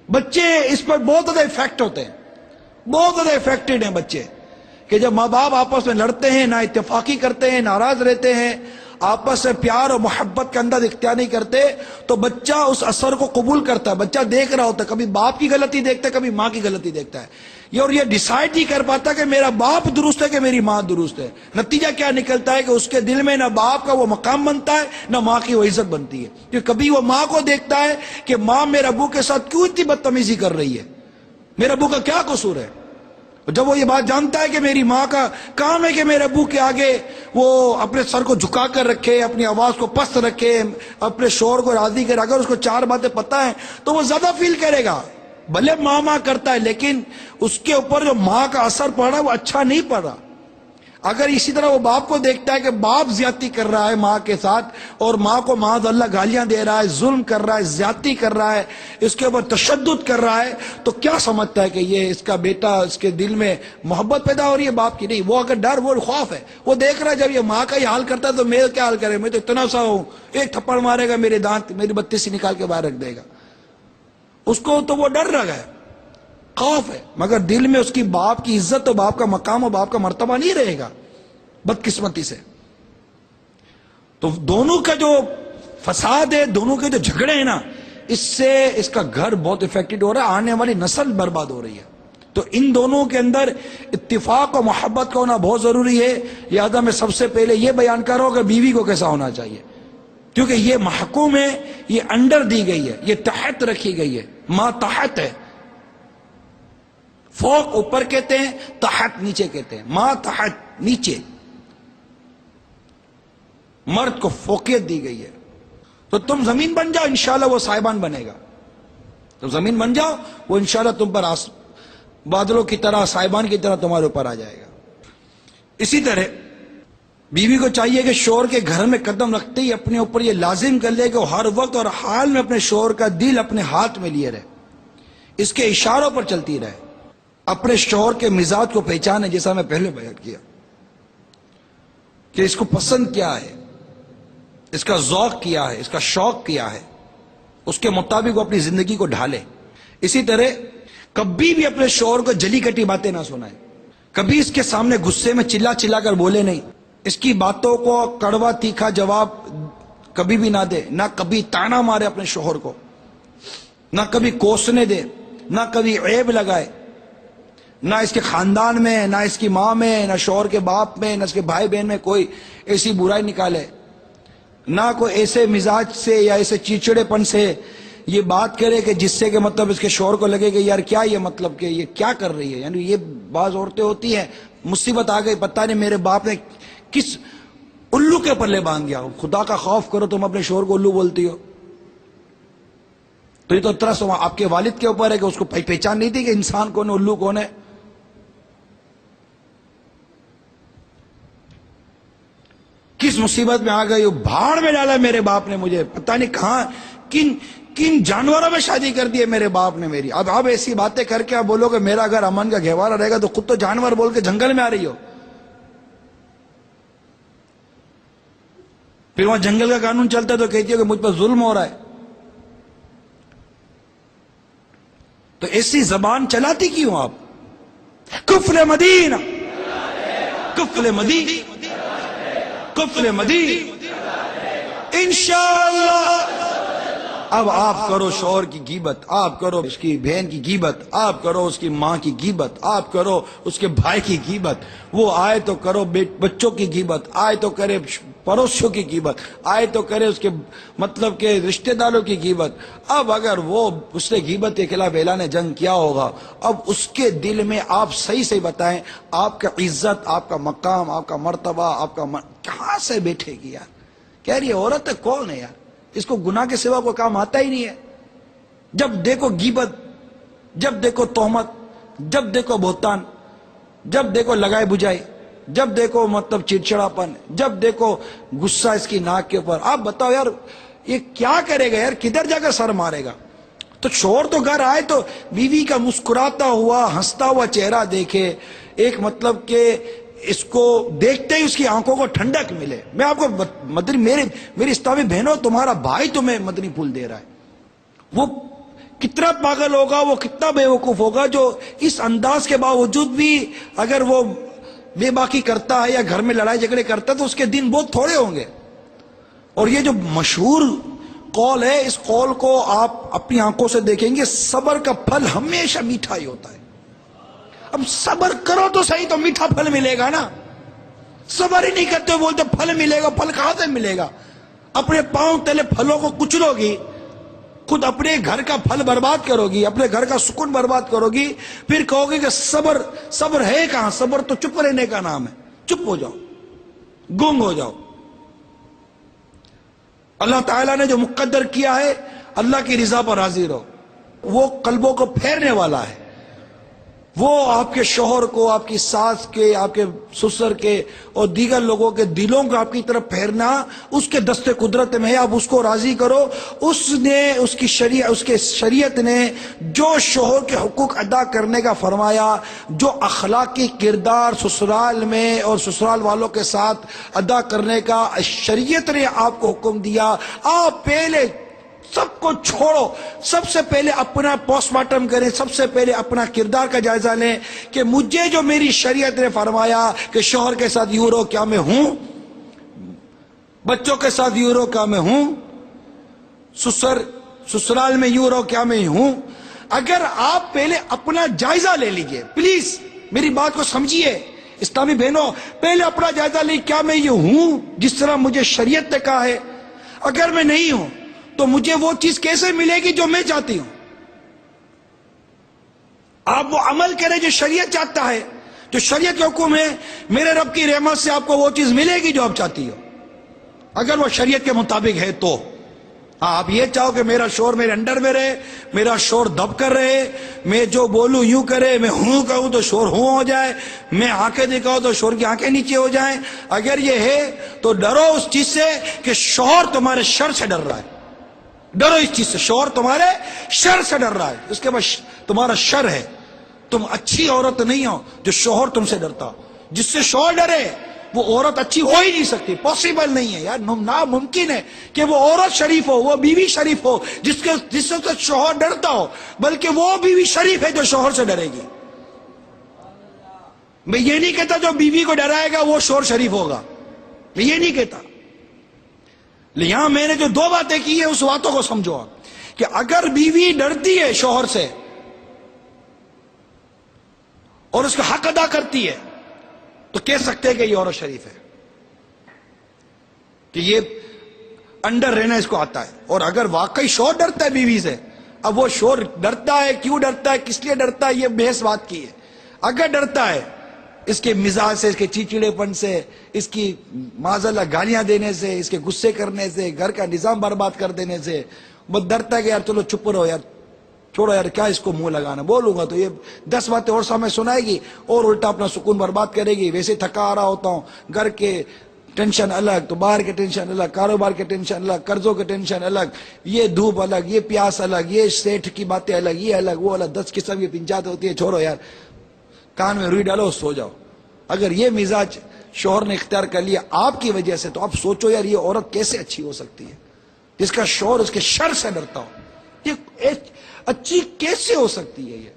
بچے اس پر بہت زیادہ افیکٹ ہوتے ہیں، بہت زیادہ افیکٹڈ ہیں بچے، کہ جب ماں باپ آپس میں لڑتے ہیں، نا اتفاقی کرتے ہیں، ناراض رہتے ہیں، آپس سے پیار اور محبت کا انداز اختیار نہیں کرتے، تو بچہ اس اثر کو قبول کرتا ہے، بچہ دیکھ رہا ہوتا ہے، کبھی باپ کی غلطی دیکھتا ہے، کبھی ماں کی غلطی دیکھتا ہے، اور یہ ڈیسائیڈ نہیں کر پاتا کہ میرا باپ درست ہے کہ میری ماں درست ہے۔ نتیجہ کیا نکلتا ہے کہ اس کے دل میں نہ باپ کا وہ مقام بنتا ہے، نہ ماں کی وہ عزت بنتی ہے، کہ کبھی وہ ماں کو دیکھتا ہے کہ ماں میرے ابو کے ساتھ کیوں اتنی بدتمیزی کر رہی ہے، میرے ابو کا کیا قصور ہے۔ جب وہ یہ بات جانتا ہے کہ میری ماں کا کام ہے کہ میرے ابو کے آگے وہ اپنے سر کو جھکا کر رکھے، اپنی آواز کو پست رکھے، اپنے شوہر کو راضی کرے، اگر اس کو چار باتیں پتہ ہیں تو وہ زیادہ فیل کرے گا۔ بھلے ماں کرتا ہے لیکن اس کے اوپر جو ماں کا اثر پڑ رہا ہے وہ اچھا نہیں پڑ رہا۔ اگر اسی طرح وہ باپ کو دیکھتا ہے کہ باپ زیادتی کر رہا ہے ماں کے ساتھ، اور ماں کو معاذ اللہ گالیاں دے رہا ہے، ظلم کر رہا ہے، زیادتی کر رہا ہے، اس کے اوپر تشدد کر رہا ہے، تو کیا سمجھتا ہے کہ یہ اس کا بیٹا، اس کے دل میں محبت پیدا ہو رہی ہے باپ کی؟ نہیں، وہ اگر ڈر، وہ خوف ہے، وہ دیکھ رہا ہے جب یہ ماں کا یہ حال کرتا ہے تو میں کیا حال کرے، میں تو اتنا سا ہوں، ایک تھپڑ مارے گا میرے دانت، میری بتی سے نکال کے باہر رکھ دے گا، اس کو تو وہ ڈر لگا ہے، خوف ہے، مگر دل میں اس کی باپ کی عزت اور باپ کا مقام اور باپ کا مرتبہ نہیں رہے گا، بدقسمتی سے۔ تو دونوں کا جو فساد ہے، دونوں کے جو جھگڑے ہیں نا، اس سے اس کا گھر بہت افیکٹڈ ہو رہا ہے، آنے والی نسل برباد ہو رہی ہے۔ تو ان دونوں کے اندر اتفاق اور محبت کا ہونا بہت ضروری ہے۔ لہذا میں سب سے پہلے یہ بیان کر رہا ہوں کہ بیوی کو کیسا ہونا چاہیے، کیونکہ یہ محکوم ہے، یہ انڈر دی گئی ہے، یہ تحت رکھی گئی ہے، ماں تحت ہے، فوق اوپر کہتے ہیں، تحت نیچے کہتے ہیں، ماں تحت نیچے، مرد کو فوقیت دی گئی ہے۔ تو تم زمین بن جاؤ، انشاءاللہ وہ سائبان بنے گا، تم زمین بن جاؤ، وہ انشاءاللہ تم پر بادلوں کی طرح، سائبان کی طرح تمہارے اوپر آ جائے گا۔ اسی طرح بیوی کو چاہیے کہ شوہر کے گھر میں قدم رکھتے ہی اپنے اوپر یہ لازم کر لے کہ وہ ہر وقت اور حال میں اپنے شوہر کا دل اپنے ہاتھ میں لیے رہے، اس کے اشاروں پر چلتی رہے، اپنے شوہر کے مزاج کو پہچانے، جیسا میں پہلے بیان کیا، کہ اس کو پسند کیا ہے، اس کا ذوق کیا ہے، اس کا شوق کیا ہے، اس کے مطابق وہ اپنی زندگی کو ڈھالے۔ اسی طرح کبھی بھی اپنے شوہر کو جلی کٹی باتیں نہ سنائیں، کبھی اس کے سامنے غصے میں چلا چلا کر بولے نہیں، اس کی باتوں کو کڑوا تیکھا جواب کبھی بھی نہ دے، نہ کبھی تانا مارے اپنے شوہر کو، نہ کبھی کوسنے دے، نہ کبھی عیب لگائے، نہ اس کے خاندان میں، نہ اس کی ماں میں، نہ شوہر کے باپ میں، نہ اس کے بھائی بہن میں کوئی ایسی برائی نکالے، نہ کوئی ایسے مزاج سے یا ایسے چیچڑے پن سے یہ بات کرے کہ جس سے کہ مطلب اس کے شوہر کو لگے کہ یار کیا یہ مطلب کہ یہ کیا کر رہی ہے۔ یعنی یہ بعض عورتیں ہوتی ہیں، مصیبت آ گئی، پتہ نہیں میرے باپ نے کس الو کے پلے باندھ دیا، خدا کا خوف کرو تم اپنے شوہر کو الو بولتی ہو۔ تو یہ تو ترس آپ کے والد کے اوپر ہے کہ اس کو پہچان نہیں تھی کہ انسان کون ہے، الو کون ہے۔ کس مصیبت میں آ گئی، بھاڑ میں ڈالا میرے باپ نے مجھے، پتہ نہیں کہاں کن جانوروں میں شادی کر دی ہے میرے باپ نے میری۔ اب ایسی باتیں کر کے آپ بولو کہ میرا اگر امن کا گہوارہ رہے گا تو خود تو جانور بول کے جنگل میں آ رہی ہو۔ پھر وہاں جنگل کا قانون چلتا ہے تو کہتی ہو کہ مجھ پر ظلم ہو رہا ہے۔ تو ایسی زبان چلاتی کیوں آپ؟ کفر مدینہ، کفر مدینہ، کفر مدینہ، انشاءاللہ۔ اب آپ کرو شوہر کی غیبت، آپ کرو اس کی بہن کی غیبت، آپ کرو اس کی ماں کی غیبت، آپ کرو اس کے بھائی کی غیبت، وہ آئے تو کرو بچوں کی غیبت، آئے تو کرے پڑوسیوں کی غیبت، آئے تو کرے اس کے مطلب کہ رشتہ داروں کی غیبت۔ اب اگر وہ اس نے غیبت کے خلاف اعلان جنگ کیا ہوگا، اب اس کے دل میں آپ صحیح بتائیں آپ کا عزت، آپ کا مقام، آپ کا مرتبہ، آپ کا کہاں سے بیٹھے گی یار؟ کہہ رہی ہے عورت ہے، کون ہے یار؟ اس کو گناہ کے سوا کوئی کام آتا ہی نہیں ہے۔ جب دیکھو غیبت، جب دیکھو تہمت، جب دیکھو بہتان، جب دیکھو لگائے بجھائی، جب دیکھو مطلب چڑچڑاپن، جب دیکھو غصہ اس کی ناک کے اوپر۔ آپ بتاؤ یار یہ کیا کرے گا یار، کدھر جا کر سر مارے گا؟ تو شوہر تو گھر آئے تو بیوی کا مسکراتا ہوا ہنستا ہوا چہرہ دیکھے، ایک مطلب کہ اس کو دیکھتے ہی اس کی آنکھوں کو ٹھنڈک ملے۔ میں آپ کو مدنی میری اسلامی بہنوں، تمہارا بھائی تمہیں مدنی پھول دے رہا ہے، وہ کتنا پاگل ہوگا، وہ کتنا بے وقوف ہوگا جو اس انداز کے باوجود بھی اگر وہ بے باکی کرتا ہے یا گھر میں لڑائی جھگڑے کرتا ہے تو اس کے دن بہت تھوڑے ہوں گے۔ اور یہ جو مشہور قول ہے، اس قول کو آپ اپنی آنکھوں سے دیکھیں گے، صبر کا پھل ہمیشہ میٹھا ہی ہوتا ہے۔ اب صبر کرو تو صحیح، تو میٹھا پھل ملے گا نا۔ صبر ہی نہیں کرتے بولتے پھل ملے گا، پھل کہاں سے ملے گا؟ اپنے پاؤں تلے پھلوں کو کچلو گی، خود اپنے گھر کا پھل برباد کرو گی، اپنے گھر کا سکون برباد کرو گی، پھر کہو گی کہ صبر ہے کہاں؟ صبر تو چپ رہنے کا نام ہے۔ چپ ہو جاؤ، گنگ ہو جاؤ۔ اللہ تعالیٰ نے جو مقدر کیا ہے، اللہ کی رضا پر راضی رہو۔ وہ قلبوں کو پھیرنے والا ہے، وہ آپ کے شوہر کو، آپ کی ساس کے، آپ کے سسر کے اور دیگر لوگوں کے دلوں کو آپ کی طرف پھیرنا اس کے دست قدرت میں ہے۔ آپ اس کو راضی کرو۔ اس کی شریعت نے جو شوہر کے حقوق ادا کرنے کا فرمایا، جو اخلاقی کردار سسرال میں اور سسرال والوں کے ساتھ ادا کرنے کا شریعت نے آپ کو حکم دیا، آپ پہلے سب کو چھوڑو، سب سے پہلے اپنا پوسٹ مارٹم کریں، سب سے پہلے اپنا کردار کا جائزہ لیں کہ مجھے جو میری شریعت نے فرمایا کہ شوہر کے ساتھ یوں رہو، کیا میں ہوں؟ بچوں کے ساتھ یوں رہو، کیا میں ہوں؟ سسرال میں یوں رہو، کیا میں ہوں؟ اگر آپ پہلے اپنا جائزہ لے لیجئے، پلیز میری بات کو سمجھیے اسلامی بہنوں، پہلے اپنا جائزہ لیں، کیا میں یہ ہوں جس طرح مجھے شریعت نے کہا ہے؟ اگر میں نہیں ہوں تو مجھے وہ چیز کیسے ملے گی جو میں چاہتی ہوں؟ آپ وہ عمل کریں جو شریعت چاہتا ہے، جو شریعت کا حکم ہے، میرے رب کی رحمت سے آپ کو وہ چیز ملے گی جو آپ چاہتی ہو، اگر وہ شریعت کے مطابق ہے تو۔ آپ یہ چاہو کہ میرا شوہر میرے انڈر میں رہے، میرا شوہر دب کر رہے، میں جو بولوں یوں کرے، میں ہوں کہوں تو شوہر ہوں ہو جائے، میں آنکھیں دکھاؤں تو شوہر کی آنکھیں نیچے ہو جائیں، اگر یہ ہے تو ڈرو اس چیز سے کہ شوہر تمہارے شر سے ڈر رہا ہے۔ ڈرو اس چیز سے، شوہر تمہارے شر سے ڈر رہا ہے، اس کے بعد تمہارا شر ہے۔ تم اچھی عورت نہیں ہو جو شوہر تم سے ڈرتا۔ جس سے شوہر ڈرے وہ عورت اچھی ہو ہی نہیں سکتی، پاسبل نہیں ہے یار، ناممکن ہے کہ وہ عورت شریف ہو، وہ بیوی شریف ہو جس سے شوہر ڈرتا ہو، بلکہ وہ بیوی شریف ہے جو شوہر سے ڈرے گی۔ میں یہ نہیں کہتا جو بیوی کو ڈرائے گا وہ شوہر شریف ہوگا، میں یہ نہیں کہتا۔ یہاں میں نے جو دو باتیں کی ہیں اس باتوں کو سمجھو آپ، کہ اگر بیوی ڈرتی ہے شوہر سے اور اس کا حق ادا کرتی ہے تو کہہ سکتے ہیں کہ یہ عورت شریف ہے، کہ یہ انڈر رہنا اس کو آتا ہے۔ اور اگر واقعی شوہر ڈرتا ہے بیوی سے، اب وہ شوہر ڈرتا ہے، کیوں ڈرتا ہے، کس لیے ڈرتا ہے، یہ بحث بات کی ہے۔ اگر ڈرتا ہے اس کے مزاج سے، اس کے چیچڑے پن سے، اس کی معاذاللہ گالیاں دینے سے، اس کے غصے کرنے سے، گھر کا نظام برباد کر دینے سے، وہ ڈرتا ہے کہ یار چلو چپ رہو یار، چھوڑو یار، کیا اس کو منہ لگانا، بولوں گا تو یہ 10 باتیں اور سامنے سنائے گی اور الٹا اپنا سکون برباد کرے گی۔ ویسے تھکا آ رہا ہوتا ہوں، گھر کے ٹینشن الگ، تو باہر کے ٹینشن الگ، کاروبار کے ٹینشن الگ، قرضوں کے ٹینشن الگ، یہ دھوپ الگ، یہ پیاس الگ، یہ سیٹھ کی باتیں الگ، یہ الگ وہ الگ، 10 قسم کی پنچات ہوتی ہے، چھوڑو یار، کان میں روئی ڈالو سو جاؤ۔ اگر یہ مزاج شوہر نے اختیار کر لیا آپ کی وجہ سے، تو آپ سوچو یار یہ عورت کیسے اچھی ہو سکتی ہے جس کا شوہر اس کے شر سے ڈرتا ہو، یہ اچھی کیسے ہو سکتی ہے۔ یہ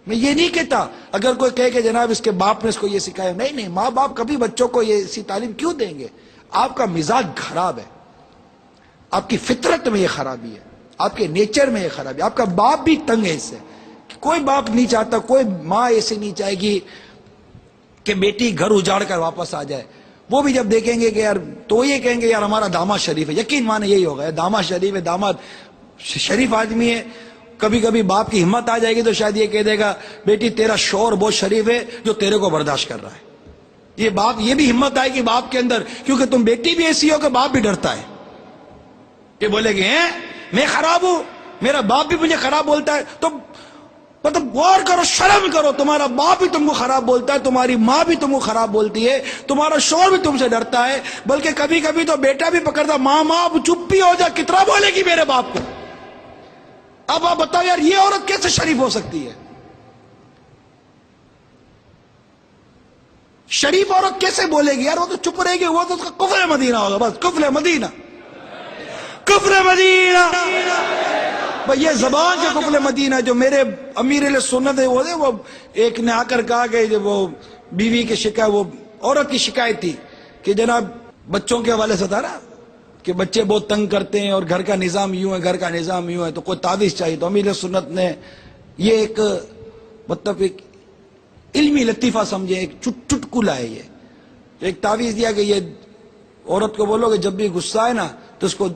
میں یہ نہیں کہتا اگر کوئی کہے کہ جناب اس کے باپ نے اس کو یہ سکھایا، نہیں، ماں باپ کبھی بچوں کو یہ اسی تعلیم کیوں دیں گے؟ آپ کا مزاج خراب ہے، آپ کی فطرت میں یہ خرابی ہے، آپ کے نیچر میں یہ خرابی ہے، آپ کا باپ بھی تنگ ہے اس سے۔ کوئی باپ نہیں چاہتا، کوئی ماں ایسے نہیں چاہے گی کہ بیٹی گھر اجاڑ کر واپس آ جائے۔ وہ بھی جب دیکھیں گے کہ یار، تو یہ کہیں گے یار ہمارا داماد شریف ہے، یقین مانے یہی ہوگا، داماد شریف ہے، داماد شریف آدمی ہے۔ کبھی کبھی باپ کی ہمت آ جائے گی تو شاید یہ کہہ دے گا بیٹی تیرا شوہر بہت شریف ہے جو تیرے کو برداشت کر رہا ہے۔ یہ باپ، یہ بھی ہمت آئے گی باپ کے اندر، کیونکہ تم بیٹی بھی ایسی ہو کہ باپ بھی ڈرتا ہے کہ بولے گی میں خراب ہوں، میرا باپ بھی مجھے خراب بولتا ہے، تو مطلب غور کرو، شرم کرو، تمہارا باپ بھی تم کو خراب بولتا ہے، تمہاری ماں بھی تم کو خراب بولتی ہے، تمہارا شوہر بھی تم سے ڈرتا ہے، بلکہ کبھی کبھی تو بیٹا بھی پکڑتا، ماں اب چپ بھی ہو جا، کتنا بولے گی میرے باپ کو۔ اب آپ بتاؤ یار یہ عورت کیسے شریف ہو سکتی ہے؟ شریف عورت کیسے بولے گی یار؟ وہ تو چپ رہے گی، وہ تو اس کا کفر مدینہ ہوگا، بس کفر مدینہ، کفر مدینہ۔ بھئی یہ زبان کے کفر مدینہ جو میرے امیر علیہ سنت ہے، وہ ایک نے آ کر کہا کہ وہ بیوی کی شکایت، وہ عورت کی شکایت تھی کہ جناب بچوں کے حوالے سے تھا نا کہ بچے بہت تنگ کرتے ہیں اور گھر کا نظام یوں ہے، گھر کا نظام یوں ہے، تو کوئی تعویذ چاہیے۔ تو امیر سنت نے یہ ایک مطلب ایک علمی لطیفہ سمجھے، ایک چٹکلا ہے، یہ ایک تعویذ دیا کہ یہ عورت کو بولو کہ جب بھی غصہ ہے نا تو اس کو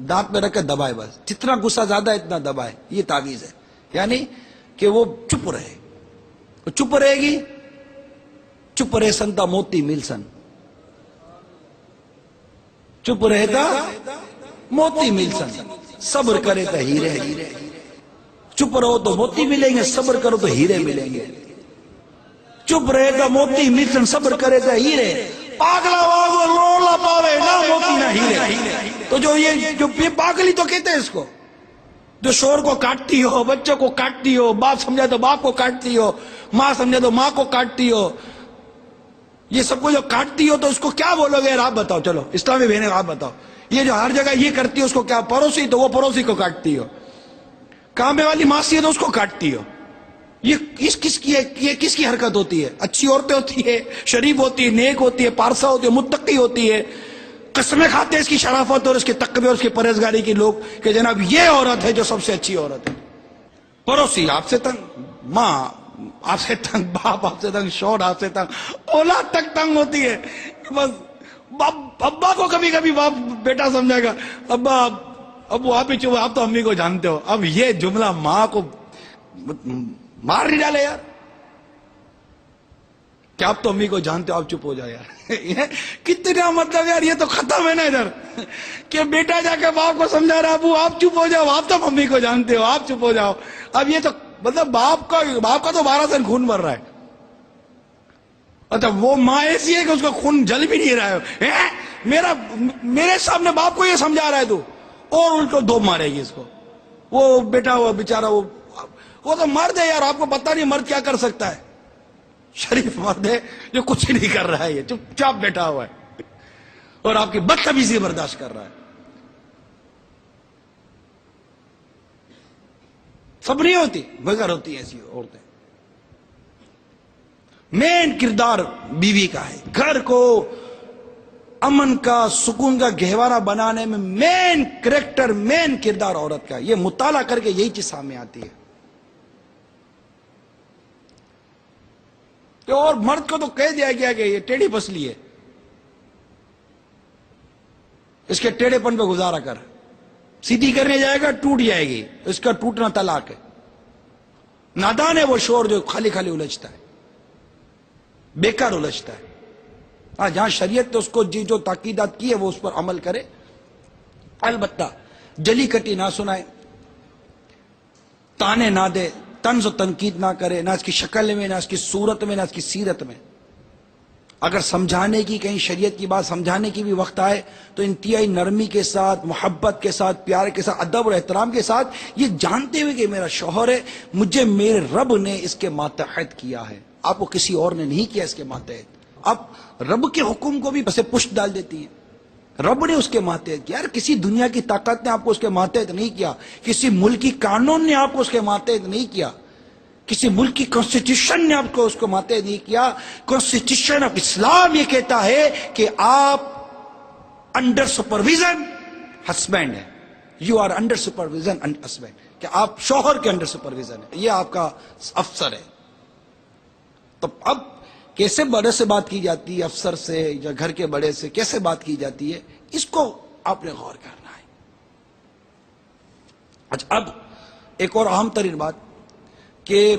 دانت میں رکھ کے دبائے، بس جتنا غصہ زیادہ ہے اتنا دبائے، یہ تعویذ ہے، یعنی کہ وہ چپ رہے، چپ رہے گی، چپ رہے سنتا موتی ملسن، چپ رہتا موتی ملسن، صبر کرے تو ہیرے، چپ رہو تو موتی ملیں گے، صبر کرو تو ہیرے ملیں گے، چپ رہے تو موتی ملسن، صبر کرے تو ہیرے، پاگلا واگو رولا پاوے نہ موتی نہ ہیرے۔ تو جو یہ پاگلی تو کہتے ہیں اس کو، جو شوہر کو کاٹتی ہو، بچوں کو کاٹتی ہو، باپ سمجھا تو باپ کو کاٹتی ہو، ماں سمجھا تو ماں کو کاٹتی ہو، یہ سب کو جو کاٹتی ہو تو اس کو کیا بولو گے یار؟ آپ بتاؤ، چلو اسلامی بہنیں آپ بتاؤ، یہ جو ہر جگہ یہ کرتی ہے اس کو کیا؟ پڑوسی تو وہ پڑوسی کو کاٹتی ہو، کامے والی ماسی ہے تو اس کو کاٹتی ہو، یہ کس کی ہے؟ یہ کس کی حرکت ہوتی ہے؟ اچھی عورتیں ہوتی ہے، شریف ہوتی ہے، نیک ہوتی ہے، پارسا ہوتی ہے، متقی ہوتی ہے، قسمیں کھاتے ہیں اس کی شرافت اور اس کے تقوی اور اس کی پرہیزگاری کی لوگ کہ جناب یہ عورت ہے جو سب سے اچھی عورت ہے۔ پڑوسی آپ سے تنگ، ماں آپ سے تنگ، باپ آپ سے تنگ، شوہر آپ سے تنگ، اولاد تک تنگ ہوتی ہے۔ بس ابا کو کبھی کبھی باپ بیٹا سمجھے گا، ابا ابو آپ ہی چپ، آپ تو امی کو جانتے ہو۔ اب یہ جملہ ماں کو مار نہیں ڈالے یار، کیا آپ تو امی کو جانتے ہو، آپ چپ ہو جائے یار۔ کتنا مطلب یار، یہ تو ختم ہے نا ادھر کہ بیٹا جا کے باپ کو سمجھا رہا، ابو آپ چپ ہو جاؤ، آپ تو امی کو جانتے ہو، آپ چپ ہو جاؤ۔ اب یہ تو مطلب باپ کا تو 12 سن خون بھر رہا ہے، مطلب وہ ماں ایسی ہے کہ اس کا خون جل بھی نہیں رہا ہے، میرے سامنے باپ کو یہ سمجھا رہا ہے تو، اور الٹو دو مارے گی اس کو۔ وہ بیٹا وہ بیچارہ وہ تو مرد ہے یار، آپ کو پتہ نہیں مرد کیا کر سکتا ہے۔ شریف مرد ہے جو کچھ نہیں کر رہا ہے، یہ چپ چاپ بیٹھا ہوا ہے اور آپ کی بدتمیزی برداشت کر رہا ہے. سب نہیں ہوتی مگر ہوتی ہیں ایسی عورتیں. مین کردار بیوی کا ہے، گھر کو امن کا سکون کا گہوارہ بنانے میں مین کریکٹر مین کردار عورت کا ہے. یہ مطالعہ کر کے یہی چیز سامنے آتی ہے. اور مرد کو تو کہہ دیا گیا کہ یہ ٹیڑھی پسلی ہے، اس کے ٹیڑھے پن پہ گزارا کر، سیدھی کرنے جائے گا ٹوٹ جائے گی، اس کا ٹوٹنا طلاق ہے. نادان ہے وہ شور جو خالی خالی الجھتا ہے، بیکار الجھتا ہے. ہاں جہاں شریعت تو اس کو جو تاکیدات کی ہے وہ اس پر عمل کرے. البتہ جلی کٹی نہ سنائے، تانے نہ دے، طنز و تنقید نہ کرے، نہ اس کی شکل میں، نہ اس کی صورت میں، نہ اس کی سیرت میں. اگر سمجھانے کی کہیں شریعت کی بات سمجھانے کی بھی وقت آئے تو انتہائی نرمی کے ساتھ، محبت کے ساتھ، پیار کے ساتھ، ادب اور احترام کے ساتھ، یہ جانتے ہوئے کہ میرا شوہر ہے، مجھے میرے رب نے اس کے ماتحت کیا ہے، آپ کو کسی اور نے نہیں کیا اس کے ماتحت. آپ رب کے حکم کو بھی بسے پشت ڈال دیتی ہیں. رب نے اس کے ماتحت کیا. یار کسی دنیا کی طاقت نے آپ کو اس کے ماتحت نہیں کیا، کسی ملک کی قانون نے آپ کو اس کے ماتحت نہیں کیا، کسی ملک کی کانسٹیٹیوشن نے آپ کو اس کو ماتحت نہیں کیا. کانسٹیٹیوشن آف اسلام یہ کہتا ہے کہ آپ انڈر سپرویژن ہسبینڈ ہیں. You are under supervision husband, کہ آپ شوہر کے انڈر سپرویژن ہے، یہ آپ کا افسر ہے. تو اب کیسے بڑے سے بات کی جاتی ہے، افسر سے یا گھر کے بڑے سے کیسے بات کی جاتی ہے، اس کو آپ نے غور کرنا ہے. اچھا اب ایک اور اہم ترین بات کہ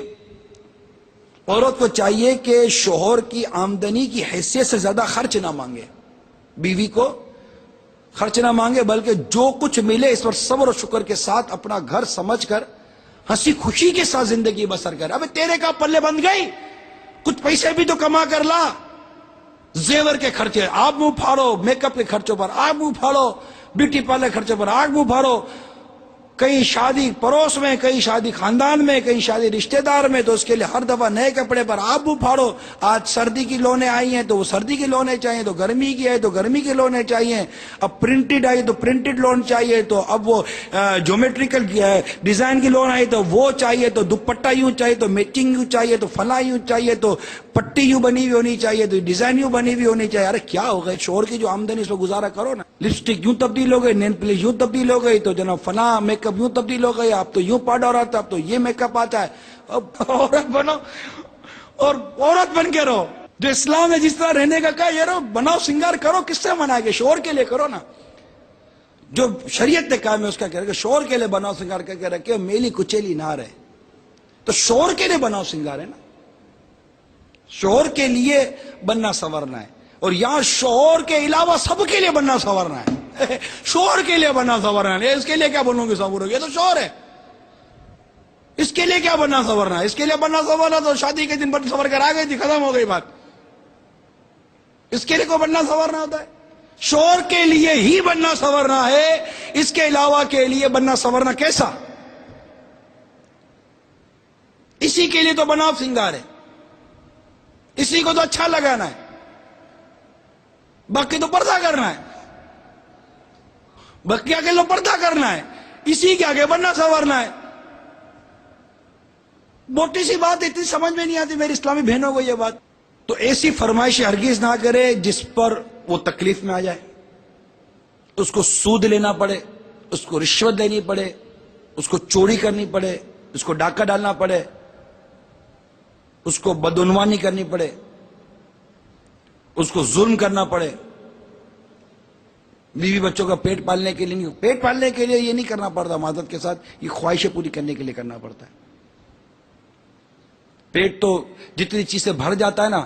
عورت کو چاہیے کہ شوہر کی آمدنی کی حیثیت سے زیادہ خرچ نہ مانگے، بیوی کو خرچ نہ مانگے، بلکہ جو کچھ ملے اس پر صبر و شکر کے ساتھ اپنا گھر سمجھ کر ہنسی خوشی کے ساتھ زندگی بسر کرے. ابے تیرے کا پلے بند گئی، کچھ پیسے بھی تو کما کر لا. زیور کے خرچے آپ منہ پھاڑو، میک اپ کے خرچوں پر آپ منہ پھاڑو، بیوٹی پارلر خرچوں پر آپ منہ پھاڑو، کہیں شادی پڑوس میں، کہیں شادی خاندان میں، کہیں شادی رشتہ دار میں، تو اس کے لیے ہر دفعہ نئے کپڑے پر آپ منہ پھاڑو. آج سردی کی لونیں آئی ہیں تو وہ سردی کی لونیں چاہیے، تو گرمی کی ہے تو گرمی کی لونیں چاہیے. اب پرنٹڈ آئی تو پرنٹڈ لون چاہیے، تو اب وہ جیومیٹریکل ڈیزائن کی لون آئی تو وہ چاہیے، تو دوپٹہ یوں چاہیے، تو میچنگ یوں چاہیے، تو فلاں یوں چاہیے، تو پٹی یوں بنی ہوئی ہونی چاہیے، تو ڈیزائن یوں بنی ہوئی ہونی چاہیے. ارے کیا ہو گئے، شوہر کی جو آمدنی اس پہ گزارا کرو نا. لپسٹک یوں تبدیل ہو گئی، نین پلس یوں تبدیل ہو گئی، تو جناب فلاں میک اپ یوں تبدیل ہو گئی، اب تو یوں پاؤڈر آتا، اب تو یہ میک اپ آتا ہے. اب عورت بنو اور عورت بن کے رہو. جو اسلام نے جس طرح رہنے کا کہا، یہ رہو، بناؤ سنگار کرو. کس سے منائے گے؟ شوہر کے لیے کرو نا. جو شریعت نے کہا میں اس کا کہہ رہا کہ شوہر کے لیے بناؤ سنگار کر کے رکھے، میلی کچیلی نہ رہے. تو شوہر کے لیے بناؤ سنگار ہے نا، شوہر کے لیے بننا سنورنا ہے. اور یہاں شوہر کے علاوہ سب کے لیے بننا سنورنا ہے. شوہر کے لیے بننا سنورنا ہے، اس کے لیے کیا بنوں گے سنورو گے، یہ تو شوہر ہے. اس کے لیے کیا بننا سنورنا ہے، اس کے لیے بننا سنورنا تو شادی کے دن بن سنور کر آ گئی تھی، ختم ہو گئی بات. اس کے لیے کو بننا سنورنا ہوتا ہے، شوہر کے لیے ہی بننا سنورنا ہے. اس کے علاوہ کے لیے بننا سنورنا کیسا؟ اسی کے لیے تو بناؤ سنگار ہے، اسی کو تو اچھا لگانا ہے، باقی تو پردہ کرنا ہے، باقی آگے لو پردہ کرنا ہے، اسی کے آگے بننا سنورنا ہے. موٹی سی بات اتنی سمجھ میں نہیں آتی میری اسلامی بہنوں کو یہ بات. تو ایسی فرمائش ہرگز نہ کرے جس پر وہ تکلیف میں آ جائے، اس کو سود لینا پڑے، اس کو رشوت دینی پڑے، اس کو چوری کرنی پڑے، اس کو ڈاکہ ڈالنا پڑے، اس کو بدعنوانی کرنی پڑے، اس کو ظلم کرنا پڑے. بیوی بچوں کا پیٹ پالنے کے لیے نہیں، پیٹ پالنے کے لیے یہ نہیں کرنا پڑتا معذرت کے ساتھ، یہ خواہشیں پوری کرنے کے لیے کرنا پڑتا ہے. پیٹ تو جتنی چیزیں بھر جاتا ہے نا،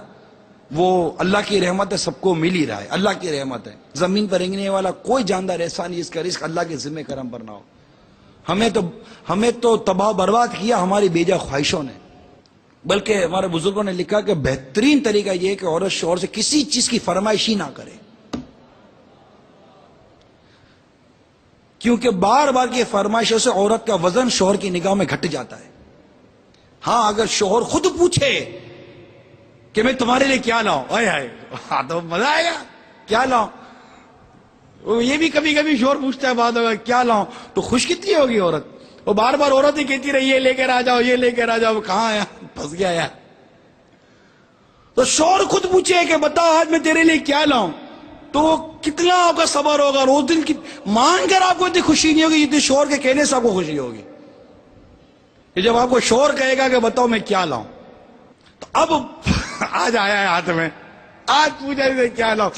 وہ اللہ کی رحمت ہے، سب کو مل ہی رہا ہے، اللہ کی رحمت ہے. زمین پر رہنے والا کوئی جاندار ایسا نہیں جس کا رزق اللہ کے ذمہ کرم پر نہ ہو. ہمیں تو تباہ برباد کیا ہماری بیجا خواہشوں نے. بلکہ ہمارے بزرگوں نے لکھا کہ بہترین طریقہ یہ ہے کہ عورت شوہر سے کسی چیز کی فرمائش ہی نہ کرے، کیونکہ بار بار کی فرمائشوں سے عورت کا وزن شوہر کی نگاہ میں گھٹ جاتا ہے. ہاں اگر شوہر خود پوچھے کہ میں تمہارے لیے کیا لاؤں. اے ہائے ہاں تو مزہ آئے گا. کیا لاؤں؟ یہ بھی کبھی کبھی شوہر پوچھتا ہے بعد میں کیا لاؤں, تو خوش کتنی ہوگی عورت. وہ بار بار عورت ہی کہتی رہی یہ لے کر آ جاؤ, یہ لے کر آ جاؤ. کہاں آیا, پھنس گیا یار. تو شوہر خود پوچھے کہ بتا آج میں تیرے لیے کیا لاؤں, تو وہ کتنا آپ کا صبر ہوگا. اور اس دن مان کر آپ کو اتنی خوشی نہیں ہوگی جتنی شوہر کے کہنے سے آپ کو خوشی ہوگی. کہ جب آپ کو شوہر کہے گا کہ بتاؤ میں کیا لاؤں, تو اب آج آیا ہے ہاتھ میں, آج پوچھا کیا لاؤں,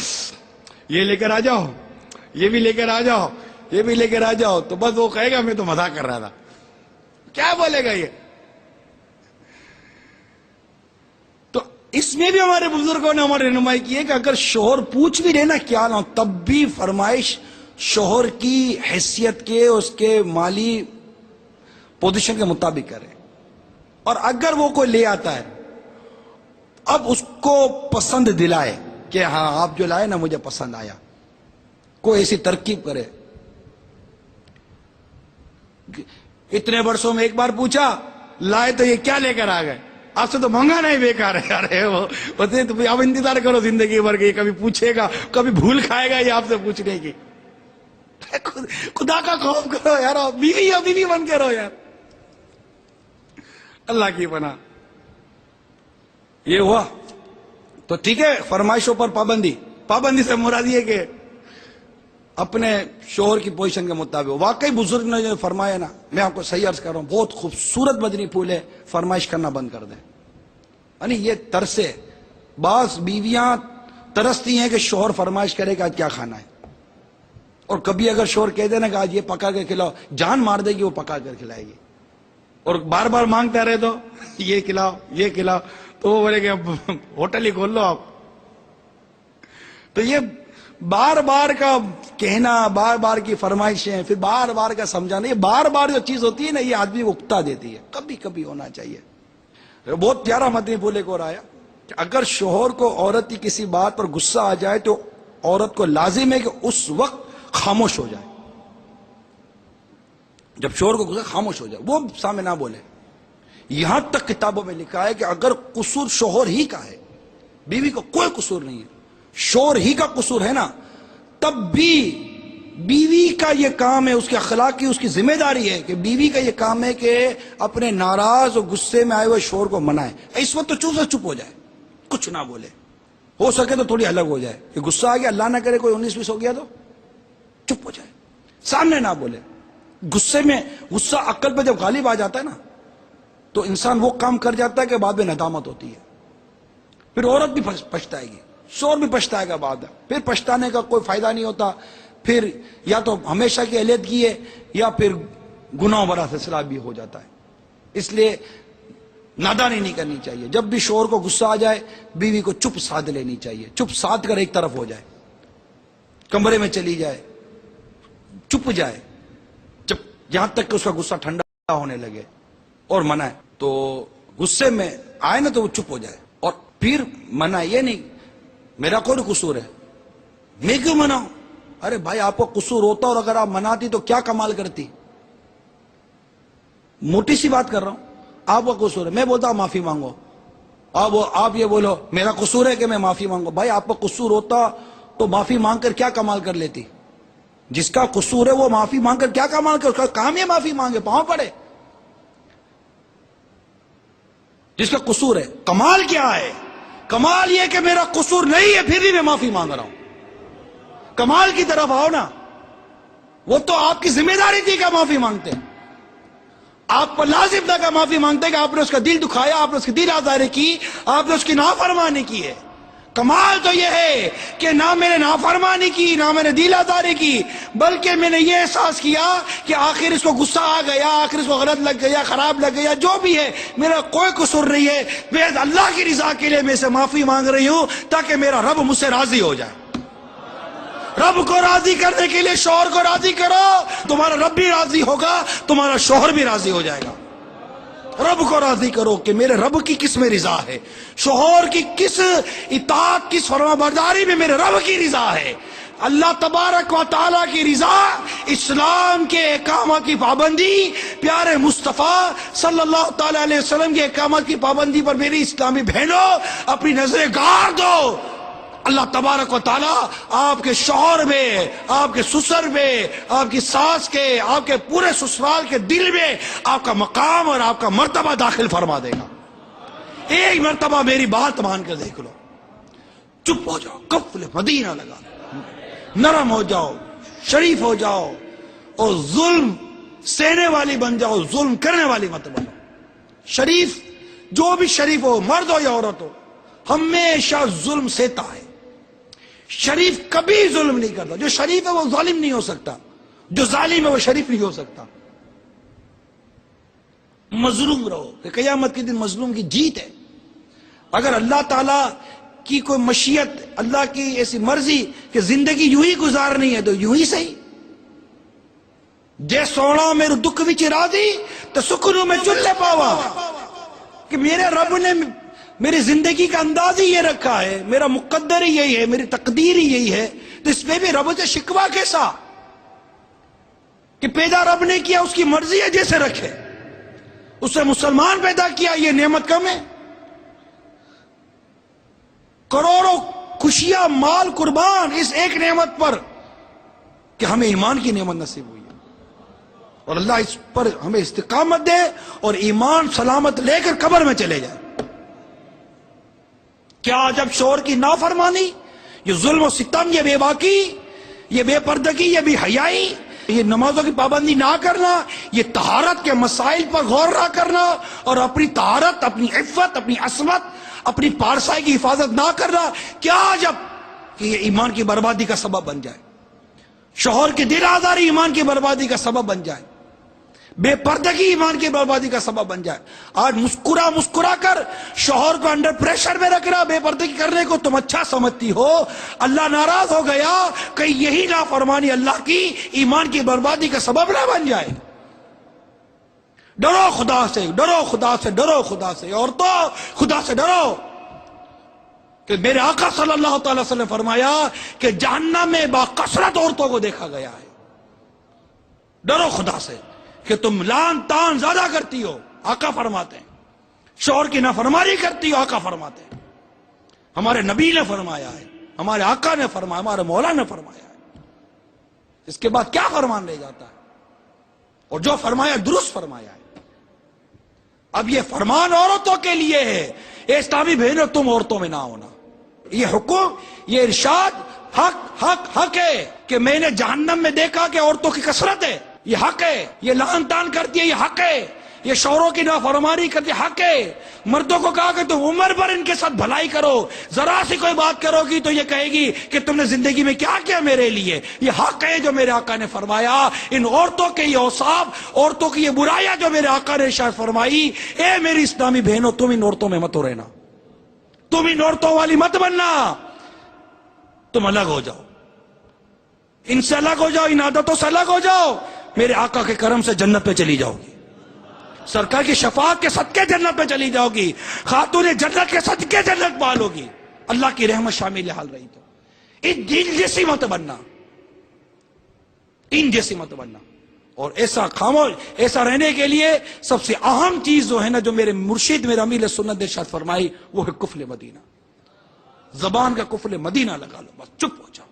یہ لے کر آ جاؤ, یہ بھی لے کر آ جاؤ, یہ بھی لے کر آ جاؤ. تو بس وہ کہے گا میں تو مزاق کر رہا تھا. کیا بولے گا یہ؟ تو اس میں بھی ہمارے بزرگوں نے ہماری رہنمائی کی ہے کہ اگر شوہر پوچھ بھی رہے نا کیا لاؤں, تب بھی فرمائش شوہر کی حیثیت کے, اس کے مالی پوزیشن کے مطابق کرے. اور اگر وہ کوئی لے آتا ہے, اب اس کو پسند دلائے کہ ہاں آپ جو لائے نا مجھے پسند آیا. کوئی ایسی ترکیب کرے, اتنے برسوں میں ایک بار پوچھا لائے تو یہ کیا لے کر آ گئے, آپ سے تو مہنگا نہیں بیکار ہے. ارے وہ اب انتظار کرو زندگی بھر کے, کبھی پوچھے گا, کبھی بھول کھائے گا یہ آپ سے پوچھنے کی. خدا کا خوف کرو یار, بیوی یا بیوی بن کے رہو یار, اللہ کی پناہ. یہ ہوا تو ٹھیک ہے, فرمائشوں پر پابندی. پابندی سے مراد یہ کہ اپنے شوہر کی پوزیشن کے مطابق. واقعی بزرگ نے جو فرمایا نا, میں آپ کو صحیح عرض کر رہا ہوں, بہت خوبصورت مدنی پھول ہے. فرمائش کرنا بند کر دیں. یعنی یہ ترس ہے. بعض بیویاں ترستی ہیں کہ شوہر فرمائش کرے کہ آج کیا کھانا ہے, اور کبھی اگر شوہر کہہ دے نا کہ آج یہ پکا کر کھلاؤ, جان مار دے گی وہ پکا کر کھلائے گی. اور بار بار مانگتا رہے تو یہ کھلاؤ یہ کھلاؤ, تو وہ بولے کہ ہوٹل ہی کھول لو آپ. تو یہ بار بار کا کہنا, بار بار کی فرمائشیں, پھر بار بار کا سمجھانا, یہ بار بار جو چیز ہوتی ہے نا یہ آدمی کو اکتا دیتی ہے. کبھی کبھی ہونا چاہیے. بہت پیارا مدنی پھول ایک اور آیا کہ اگر شوہر کو عورت کی کسی بات پر غصہ آ جائے تو عورت کو لازم ہے کہ اس وقت خاموش ہو جائے. جب شوہر کو غصہ, خاموش ہو جائے, وہ سامنے نہ بولے. یہاں تک کتابوں میں لکھا ہے کہ اگر قصور شوہر ہی کا ہے, بیوی کو کوئی قصور نہیں ہے, شوہر ہی کا قصور ہے نا, تب بھی بیوی کا یہ کام ہے, اس کے اخلاق کی اس کی ذمہ داری ہے کہ بیوی کا یہ کام ہے کہ اپنے ناراض اور غصے میں آئے ہوئے شوہر کو منائے. اس وقت تو چپ ہو جائے, کچھ نہ بولے. ہو سکے تو تھوڑی الگ ہو جائے کہ غصہ آ گیا, اللہ نہ کرے کوئی 19-20 ہو گیا تو چپ ہو جائے, سامنے نہ بولے. غصے میں, غصہ عقل پہ جب غالب آ جاتا ہے نا تو انسان وہ کام کر جاتا ہے کہ بعد میں ندامت ہوتی ہے. پھر عورت بھی پچھتائے گی, شوہر بھی پچھتائے گا بعد میں. پھر پچھتانے کا کوئی فائدہ نہیں ہوتا. پھر یا تو ہمیشہ کی علیحدگی ہے یا پھر گناہ بڑا سلسلہ بھی ہو جاتا ہے. اس لیے نادانی نہیں کرنی چاہیے. جب بھی شوہر کو غصہ آ جائے بیوی کو چپ سادھ لینی چاہیے. چپ سادھ کر ایک طرف ہو جائے, کمرے میں چلی جائے, چپ جائے, جب جہاں تک کہ اس کا غصہ ٹھنڈا ہونے لگے اور منائے. تو غصے میں آئے نا تو وہ چپ ہو جائے اور پھر منائے. یہ نہیں میرا کوئی قصور ہے, میں کیوں مناؤں. ارے بھائی آپ کو قصور ہوتا اور اگر آپ مناتی تو کیا کمال کرتی. موٹی سی بات کر رہا ہوں, آپ کا قصور ہے, میں بولتا ہوں معافی مانگو. آپ یہ بولو میرا قصور ہے کہ میں معافی مانگو. بھائی آپ کا قصور ہوتا تو معافی مانگ کر کیا کمال کر لیتی. جس کا قصور ہے وہ معافی مانگ کر کیا کمال کر, اس کا کام ہے معافی مانگے, پاؤں پڑے. جس کا قصور ہے, کمال کیا ہے؟ کمال یہ کہ میرا قصور نہیں ہے پھر بھی میں معافی مانگ رہا ہوں. کمال کی طرف آؤ نا. وہ تو آپ کی ذمہ داری تھی کہ معافی مانگتے, آپ پر لازم تھا کہ معافی مانگتے کہ آپ نے اس کا دل دکھایا, آپ نے اس کی دل آزاری کی, آپ نے اس کی نافرمانی کی ہے. کمال تو یہ ہے کہ نہ میں نے نافرمانی کی, نہ میں نے دل آزاری کی, بلکہ میں نے یہ احساس کیا کہ آخر اس کو غصہ آ گیا, آخر اس کو غلط لگ گیا, خراب لگ گیا, جو بھی ہے میرا کوئی قصور نہیں ہے. میں اللہ کی رضا کے لیے میں سے معافی مانگ رہی ہوں تاکہ میرا رب مجھ سے راضی ہو جائے. رب کو راضی کرنے کے لیے شوہر کو راضی کرو, تمہارا رب بھی راضی ہوگا, تمہارا شوہر بھی راضی ہو جائے گا. رب کو راضی کرو کہ میرے رب کی کس میں رضا ہے, شوہر کی کس اطاعت, کس فرما برداری میں میرے رب کی رضا ہے. اللہ تبارک و تعالیٰ کی رضا، اسلام کے احکامات کی پابندی، پیارے مصطفیٰ صلی اللہ تعالیٰ علیہ وسلم کے احکامات کی پابندی پر میری اسلامی بہنوں اپنی نظریں گار دو۔ اللہ تبارک و تعالیٰ آپ کے شوہر میں، آپ کے سسر میں، آپ کی ساس کے، آپ کے پورے سسرال کے دل میں آپ کا مقام اور آپ کا مرتبہ داخل فرما دے گا۔ ایک مرتبہ میری بات مان کر دیکھ لو، چپ ہو جاؤ، قفل مدینہ لگا لو، نرم ہو جاؤ، شریف ہو جاؤ اور ظلم سہنے والی بن جاؤ، ظلم کرنے والی مت بنو۔ شریف جو بھی شریف ہو، مرد ہو یا عورت ہو، ہمیشہ ظلم سہتا ہے۔ شریف کبھی ظلم نہیں کرتا۔ جو شریف ہے وہ ظالم نہیں ہو سکتا، جو ظالم ہے وہ شریف نہیں ہو سکتا۔ مظلوم رہو کہ قیامت کے دن مظلوم کی جیت ہے۔ اگر اللہ تعالیٰ کی کوئی مشیت، اللہ کی ایسی مرضی کہ زندگی یوں ہی گزارنی ہے تو یوں ہی صحیح۔ جے سونا میرے دکھ وچ راضی تو سکھنوں میں چلے پاوا، کہ میرے رب نے میری زندگی کا انداز ہی یہ رکھا ہے، میرا مقدر ہی یہی ہے، میری تقدیر ہی یہی ہے، تو اس میں بھی رب سے شکوہ کیسا کہ پیدا رب نے کیا، اس کی مرضی ہے جیسے رکھے۔ اسے مسلمان پیدا کیا، یہ نعمت کم ہے؟ کروڑوں خوشیاں مال قربان اس ایک نعمت پر کہ ہمیں ایمان کی نعمت نصیب ہوئی ہے، اور اللہ اس پر ہمیں استقامت دے اور ایمان سلامت لے کر قبر میں چلے جائے۔ کیا جب شوہر کی نافرمانی، یہ ظلم و ستم، یہ بے باکی، یہ بے پردگی، یہ بے حیائی، یہ نمازوں کی پابندی نہ کرنا، یہ طہارت کے مسائل پر غور نہ کرنا اور اپنی طہارت، اپنی عفت، اپنی عصمت، اپنی پارسائی کی حفاظت نہ کرنا، کیا جب کہ یہ ایمان کی بربادی کا سبب بن جائے، شوہر کی دل آزاری ایمان کی بربادی کا سبب بن جائے، بے پردگی ایمان کی بربادی کا سبب بن جائے۔ آج مسکرا مسکرا کر شوہر کو انڈر پریشر میں رکھ رہا، بے پردگی کرنے کو تم اچھا سمجھتی ہو، اللہ ناراض ہو گیا، کہیں یہی نافرمانی اللہ کی ایمان کی بربادی کا سبب نہ بن جائے۔ ڈرو خدا سے، ڈرو خدا سے، ڈرو خدا سے، عورتوں خدا سے ڈرو، کہ میرے آقا صلی اللہ تعالی وسلم نے فرمایا کہ جہنم میں باکثرت عورتوں کو دیکھا گیا ہے۔ ڈرو خدا سے کہ تم لان تان زیادہ کرتی ہو، آقا فرماتے ہیں، شوہر کی نافرمانی کرتی ہو، آقا فرماتے ہیں۔ ہمارے نبی نے فرمایا ہے، ہمارے آقا نے فرمایا، ہمارے مولا نے فرمایا ہے، اس کے بعد کیا فرمان رہ جاتا ہے؟ اور جو فرمایا درست فرمایا ہے۔ اب یہ فرمان عورتوں کے لیے ہے، اے اسلامی بہنوں تم عورتوں میں نہ ہونا۔ یہ حکم، یہ ارشاد حق حق حق ہے کہ میں نے جہنم میں دیکھا کہ عورتوں کی کثرت ہے، یہ حق ہے۔ یہ لعن تان کرتی ہے، یہ حق ہے۔ یہ شوہروں کی نافرمانی کرتی ہے، حق ہے۔ مردوں کو کہا کہ تم عمر بھر ان کے ساتھ بھلائی کرو، ذرا سی کوئی بات کرو گی تو یہ کہے گی کہ تم نے زندگی میں کیا کیا میرے لیے۔ یہ حق ہے جو میرے آقا نے فرمایا۔ ان عورتوں کے یہ اوصاف، عورتوں کی یہ برائیاں جو میرے آقا نے ارشاد فرمائی، اے میری اسلامی بہنوں تم ان عورتوں میں مت رہنا، تم ان عورتوں والی مت بننا، تم الگ ہو جاؤ، ان سے الگ ہو جاؤ، ان عادتوں سے الگ ہو جاؤ، میرے آقا کے کرم سے جنت پہ چلی جاؤ گی، سرکار کی شفاعت کے صدقے جنت پہ چلی جاؤ گی، خاتون جنت کے صدقے جنت پالو گی، اللہ کی رحمت شامل حال رہی تو۔ ان جیسی مت بننا، ان جیسی مت بننا۔ اور ایسا خاموش، ایسا رہنے کے لیے سب سے اہم چیز جو ہے نا، جو میرے مرشد میرے امیر سنت نے ارشاد فرمائی، وہ ہے کفل مدینہ۔ زبان کا کفل مدینہ لگا لو، بس چپ ہو جاؤ۔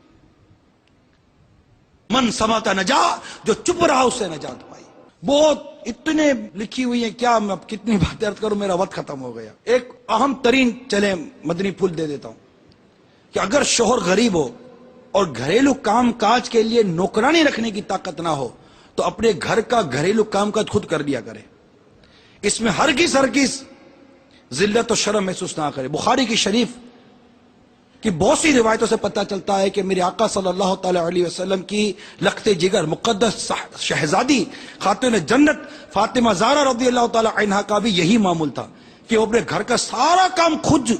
من سماتا نجا، جو چپ رہا اس سے نجات پائی۔ بہت اتنے لکھی ہوئی ہیں، کیا میں اب کتنی باتیں عرض کروں، میرا وقت ختم ہو گیا۔ ایک اہم ترین چلیں مدنی پھول دے دیتا ہوں کہ اگر شوہر غریب ہو اور گھریلو کام کاج کے لیے نوکرانی رکھنے کی طاقت نہ ہو تو اپنے گھر کا گھریلو کام کاج خود کر دیا کرے، اس میں ہرگز ذلت و شرم محسوس نہ کرے۔ بخاری کی شریف کہ بہت سی روایتوں سے پتہ چلتا ہے کہ میرے آقا صلی اللہ تعالی علیہ وسلم کی لخت جگر مقدس شہزادی خاتون جنت فاطمہ زہرا رضی اللہ تعالی عنہا کا بھی یہی معمول تھا کہ وہ اپنے گھر کا سارا کام خود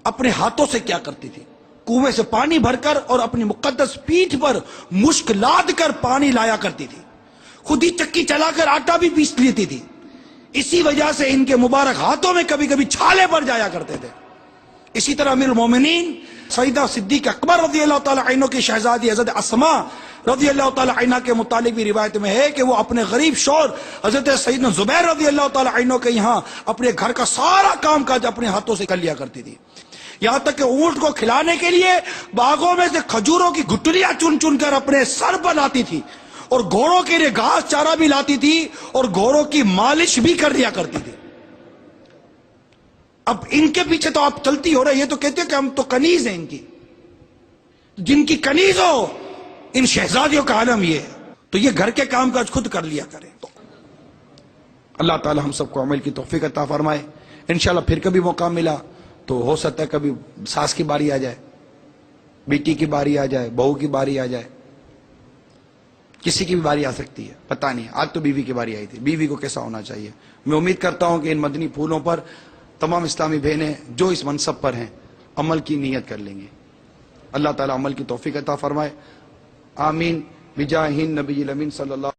اپنے ہاتھوں سے کیا کرتی تھی، کنویں سے پانی بھر کر اور اپنی مقدس پیٹھ پر مشک لاد کر پانی لایا کرتی تھی، خود ہی چکی چلا کر آٹا بھی پیس لیتی تھی۔ اسی وجہ سے ان کے مبارک ہاتھوں میں کبھی کبھی چھالے پڑ جایا کرتے تھے، اسی طرح امیر المومنین سیدہ صدیق اکبر رضی اللہ تعالیٰ عنہ کی شہزادی حضرت اسما رضی اللہ تعالیٰ عنہ کے متعلق بھی روایت میں ہے کہ وہ اپنے غریب شوہر حضرت سیدنا زبیر رضی اللہ تعالیٰ عنہ کے یہاں اپنے گھر کا سارا کام کاج اپنے ہاتھوں سے کر لیا کرتی تھی، یہاں تک کہ اونٹ کو کھلانے کے لیے باغوں میں سے کھجوروں کی گٹلیاں چن چن کر اپنے سر پر لاتی تھی، اور گھوڑوں کے لیے گھاس چارہ بھی لاتی تھی، اور گھوڑوں کی مالش بھی کر دیا کرتی تھی۔ اب ان کے پیچھے تو آپ چلتی ہو رہے، یہ تو کہتے ہیں کہ ہم تو کنیز ہیں ان کی، جن کی کنیز ہو ان شہزادیوں کا عالم یہ ہے، تو یہ گھر کے کام کاج خود کر لیا کریں۔ تو اللہ تعالی ہم سب کو عمل کی توفیق عطا فرمائے۔ انشاءاللہ پھر کبھی موقع ملا تو ہو سکتا ہے کبھی ساس کی باری آ جائے، بیٹی کی باری آ جائے، بہو کی باری آ جائے، کسی کی بھی باری آ سکتی ہے، پتہ نہیں۔ آج تو بیوی کی باری آئی تھی، بیوی کو کیسا ہونا چاہیے۔ میں امید کرتا ہوں کہ ان مدنی پھولوں پر تمام اسلامی بہنیں جو اس منصب پر ہیں عمل کی نیت کر لیں گے۔ اللہ تعالی عمل کی توفیق عطا فرمائے، آمین بجاہ نبی الامین صلی اللہ